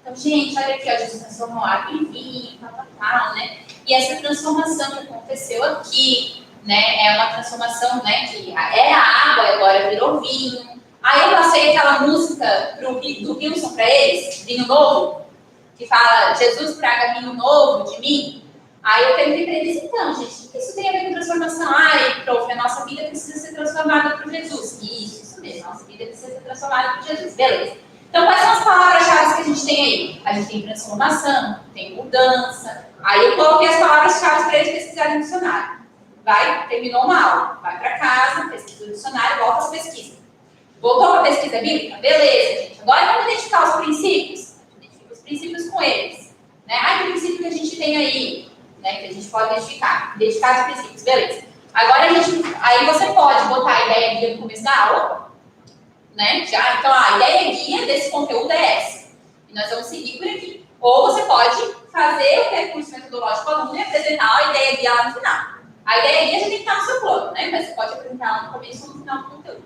Então, gente, olha aqui, ó, Jesus transformou água em vinho, tal, né? E essa transformação que aconteceu aqui, né, é uma transformação, né, que é a água, agora virou vinho. Aí eu passei aquela música do Wilson para eles, Vinho Novo, que fala, Jesus traga vinho novo de mim. Aí eu perguntei para eles, então, gente, o que isso tem a ver com transformação? Ah, prof, a nossa vida precisa ser transformada por Jesus. Isso mesmo, a nossa vida precisa ser transformada por Jesus. Beleza. Então, quais são as palavras-chave que a gente tem aí? A gente tem transformação, tem mudança. Aí eu coloquei as palavras-chave para eles pesquisarem no dicionário. Terminou uma aula, vai para casa, pesquisa o dicionário, volta às pesquisas. Voltou para a pesquisa bíblica? Beleza, gente. Agora vamos identificar os princípios? Identifica os princípios com eles. Né? Ah, que princípio que a gente tem aí? Né, que a gente pode identificar. Identificar os princípios, beleza. Agora aí você pode botar a ideia guia no começo da aula. Né? Então, a ideia guia desse conteúdo é essa. E nós vamos seguir por aqui. Ou você pode fazer o percurso metodológico do aluno e apresentar a ideia guia lá no final. A ideia guia já tem que estar no seu plano, né? Mas você pode apresentar lá no começo ou no final do conteúdo.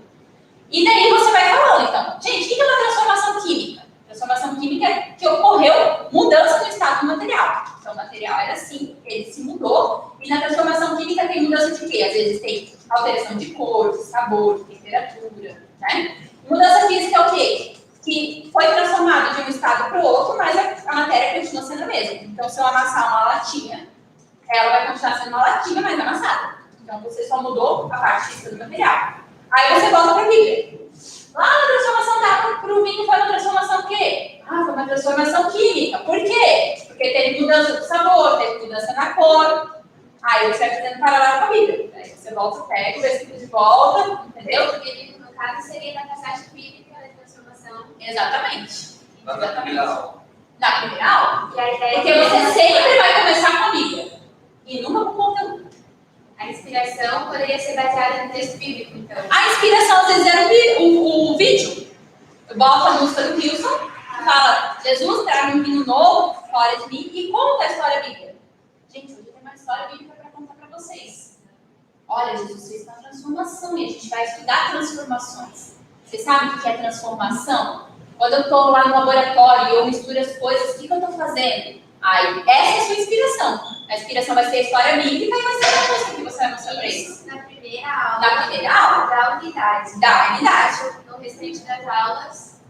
E daí você vai falando, então, gente, o que é uma transformação química? Transformação química é que ocorreu mudança no estado do material. Então, o material era assim, ele se mudou. E na transformação química tem mudança de quê? Às vezes tem alteração de cor, de sabor, de temperatura, né? Mudança física é o quê? Que foi transformado de um estado para o outro, mas a matéria continua sendo a mesma. Então, se eu amassar uma latinha, ela vai continuar sendo uma latinha, mas amassada. Então, você só mudou a parte física do material. Aí você volta para a Bíblia. Lá na transformação da água para o vinho foi uma transformação o quê? Ah, foi uma transformação química. Por quê? Porque teve mudança do sabor, teve mudança na cor. Aí você vai fazendo paralelo com a Bíblia. Aí você volta, pega o versículo de volta, entendeu? Porque no caso seria da passagem bíblica da transformação. Exatamente. Na primeira aula. Na primeira aula. E a ideia Porque você sempre vai começar com a Bíblia. E nunca com o conteúdo. A inspiração poderia ser baseada no texto bíblico, então. A inspiração, às vezes, era o vídeo. Eu boto a música do Wilson, que fala, Jesus traz um vinho novo fora de mim e conta a história bíblica. Gente, hoje tem uma história bíblica para contar para vocês. Olha, Jesus fez uma transformação e a gente vai estudar transformações. Vocês sabem o que é transformação? Quando eu estou lá no laboratório e eu misturo as coisas, o que eu estou fazendo? Aí, essa é a sua inspiração. A inspiração vai ser a história bíblica e vai ser a música que você vai mostrar para eles. Na primeira aula. Na primeira aula? Da unidade. Da unidade. No restante das aulas.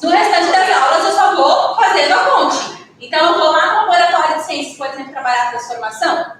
No restante das aulas, eu só vou fazendo a ponte. Então, eu vou lá no laboratório de ciências, por exemplo, trabalhar a transformação.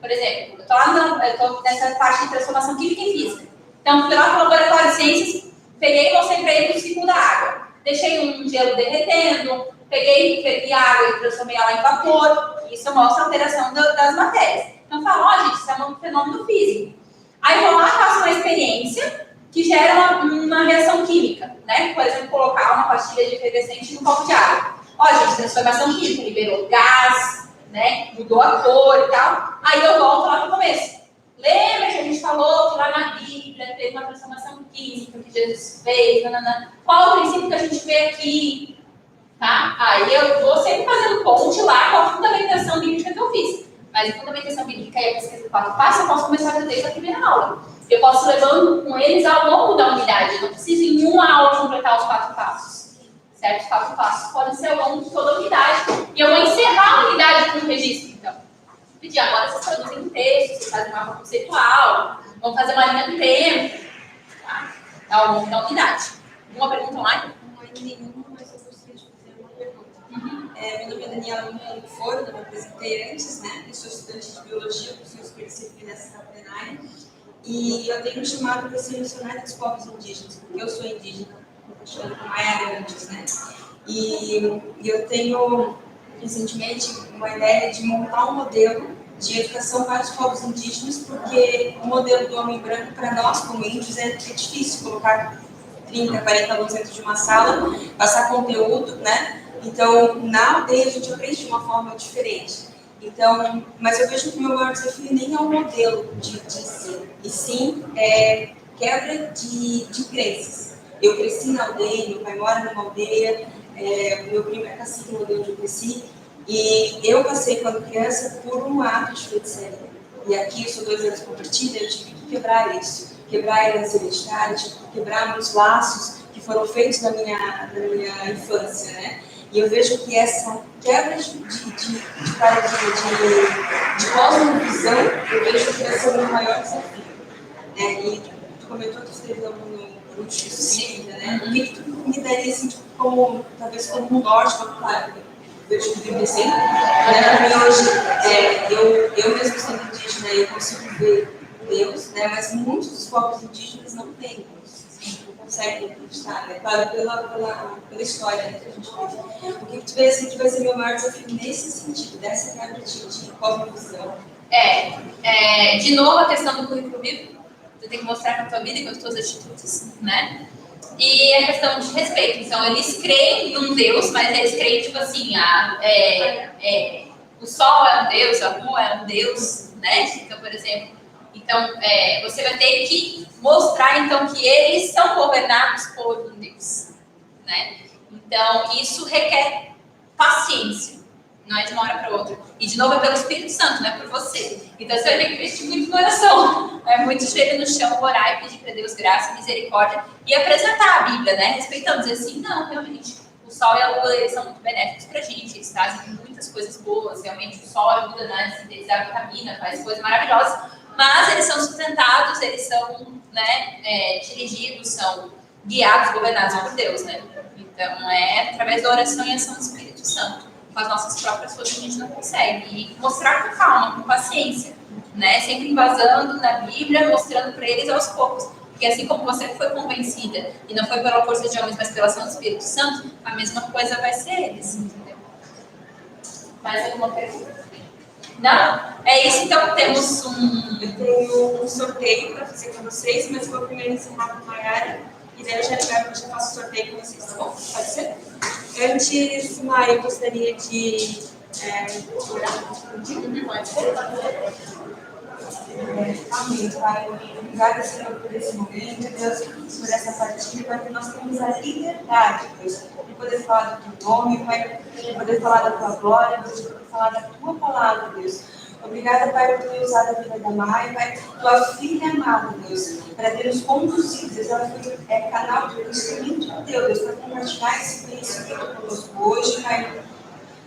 Por exemplo, eu estou nessa parte de transformação química e física. Então, fui lá para o laboratório de ciências, peguei e mostrei para ele o ciclo da água. Deixei um gelo derretendo, peguei, fervi a água e transformei ela em vapor. Isso mostra a alteração das matérias. Então, eu falo, gente, isso é um fenômeno físico. Aí, eu vou lá, faço uma experiência que gera uma reação química, né? Por exemplo, colocar uma pastilha de efervescente num copo de água. Gente, transformação química, liberou gás, né? Mudou a cor e tal. Aí eu volto lá no começo. Lembra que a gente falou que lá na Bíblia teve uma transformação química que Jesus fez, nanana. Qual o princípio que a gente vê aqui? Tá? Aí eu vou sempre fazendo ponte lá com a fundamentação bíblica que eu fiz. Mas a fundamentação bíblica e a pesquisa do 4 passos eu posso começar desde a primeira aula. Eu posso levando com eles ao longo da unidade. Eu não preciso em uma aula completar os 4 passos. Certo? Os 4 passos podem ser ao longo de toda a unidade. E eu vou encerrar a unidade com um registro, então. Pedir agora vocês produzem um texto, vocês fazem um mapa conceitual, vão fazer uma linha do tempo, tá? Ao longo da unidade. Uma pergunta online? Não é nenhuma, mas eu gostaria de fazer uma pergunta. Meu nome é Daniela Foro, eu me apresentei antes, né? Eu sou estudante de biologia, professor específico nessa plenária. E eu tenho chamado para ser missionária dos povos indígenas, porque eu sou indígena, compartilhando com a Maia antes, né? E eu tenho, recentemente, uma ideia de montar um modelo de educação para os povos indígenas, porque o modelo do homem branco, para nós, como índios, é difícil colocar 30, 40 alunos dentro de uma sala, passar conteúdo, né? Então, na aldeia, a gente aprende de uma forma diferente. Então, mas eu vejo que o meu maior desafio nem é o modelo de ensino, e sim quebra de crenças. Eu cresci na aldeia, meu pai mora numa aldeia, meu primo é cacique na aldeia onde eu cresci, e eu passei, quando criança, por um ato de feitiçaria. E aqui, eu sou 2 anos compartilha, eu tive que quebrar isso, quebrar a herança hereditária, tive que quebrar muitos laços que foram feitos na minha infância, né? E eu vejo que essa quebra de paradigma, de cosmovisão, eu vejo que esse é o meu maior desafio. E tu comentou que esteve no grupo de Cida, né? O que tu me daria, assim, talvez como um norte, como claro, eu vejo que o BBC, para mim hoje, eu mesmo sendo indígena, eu consigo ver Deus, né? Mas muitos dos povos indígenas não têm Deus. Não conseguem acreditar, né? Claro, pela história, né, que a gente vê. O que tu vê assim, que vai ser meu maior desafio nesse sentido, dessa quebra de cosmovisão? De novo, a questão do currículo bíblico. Você tem que mostrar com a tua vida e com as tuas atitudes, né? E a questão de respeito. Então, eles creem num Deus, mas eles creem, tipo assim, o sol é um Deus, a lua é um Deus, né? Então, por exemplo, você vai ter que mostrar, então, que eles são governados por um Deus, né? Então, isso requer paciência. Não é de uma hora para outra. E, de novo, é pelo Espírito Santo, não é por você. Então, você vai ter que investir muito no oração. É muito joelho no chão, orar e pedir para Deus graça, misericórdia e apresentar a Bíblia, né? Respeitando, dizer assim, não, realmente, o sol e a lua, eles são muito benéficos para a gente. Eles trazem muitas coisas boas. Realmente, o sol ajuda na síntese da vitamina, faz coisas maravilhosas. Mas eles são sustentados, eles são, né, dirigidos, são guiados, governados por Deus, né? Então, através da oração e ação do Espírito Santo. Com as nossas próprias forças a gente não consegue. E mostrar com calma, com paciência, né? Sempre embasando na Bíblia, mostrando para eles aos poucos. Porque assim como você foi convencida, e não foi pela força de homens, mas pela ação do Espírito Santo, a mesma coisa vai ser eles, entendeu? Mais alguma pergunta? Não? É isso, então temos Eu tenho um sorteio para fazer com vocês, mas vou primeiro encerrar com a Mayara, e daí eu já faço o sorteio com vocês, tá bom? Pode ser? Antes, Maia, eu gostaria de orar. Pode ser? Amém, Pai. Obrigada, Senhor, por esse momento, Deus, por essa partilha, para que nós tenhamos a liberdade, Deus, de poder falar do teu nome, Pai, de poder falar da tua glória, Deus, de poder falar da tua palavra, Deus. Obrigada, Pai, por ter usado a vida da Maia, Pai, tua filha amada, Deus, para ter nos conduzido, Deus, ela foi canal de conhecimento teu, Deus, para compartilhar esse conhecimento conosco hoje, Pai.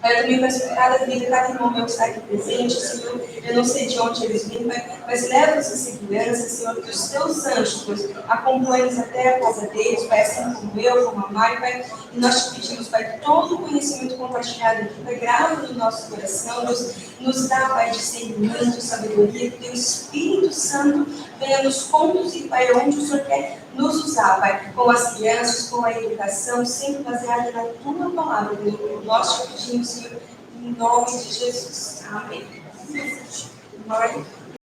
Eu também peço por cada vida, cada irmão meu que está aqui presente, Senhor, eu não sei de onde eles vêm, mas leva-os em segurança, Senhor, que os teus anjos, Deus, acompanhem-nos até a casa deles, Pai, assim como eu, como a Mari, Pai, e nós te pedimos, Pai, que todo o conhecimento compartilhado aqui, Pai, grava no nosso coração, Deus, nos dá, Pai, discernimento, sabedoria, que o teu Espírito Santo venha nos conduzir, Pai, onde o Senhor quer nos usar, Pai, com as crianças, com a educação, sempre baseada na tua palavra, Deus. Nós te pedimos, Senhor, em nome de Jesus. Amém.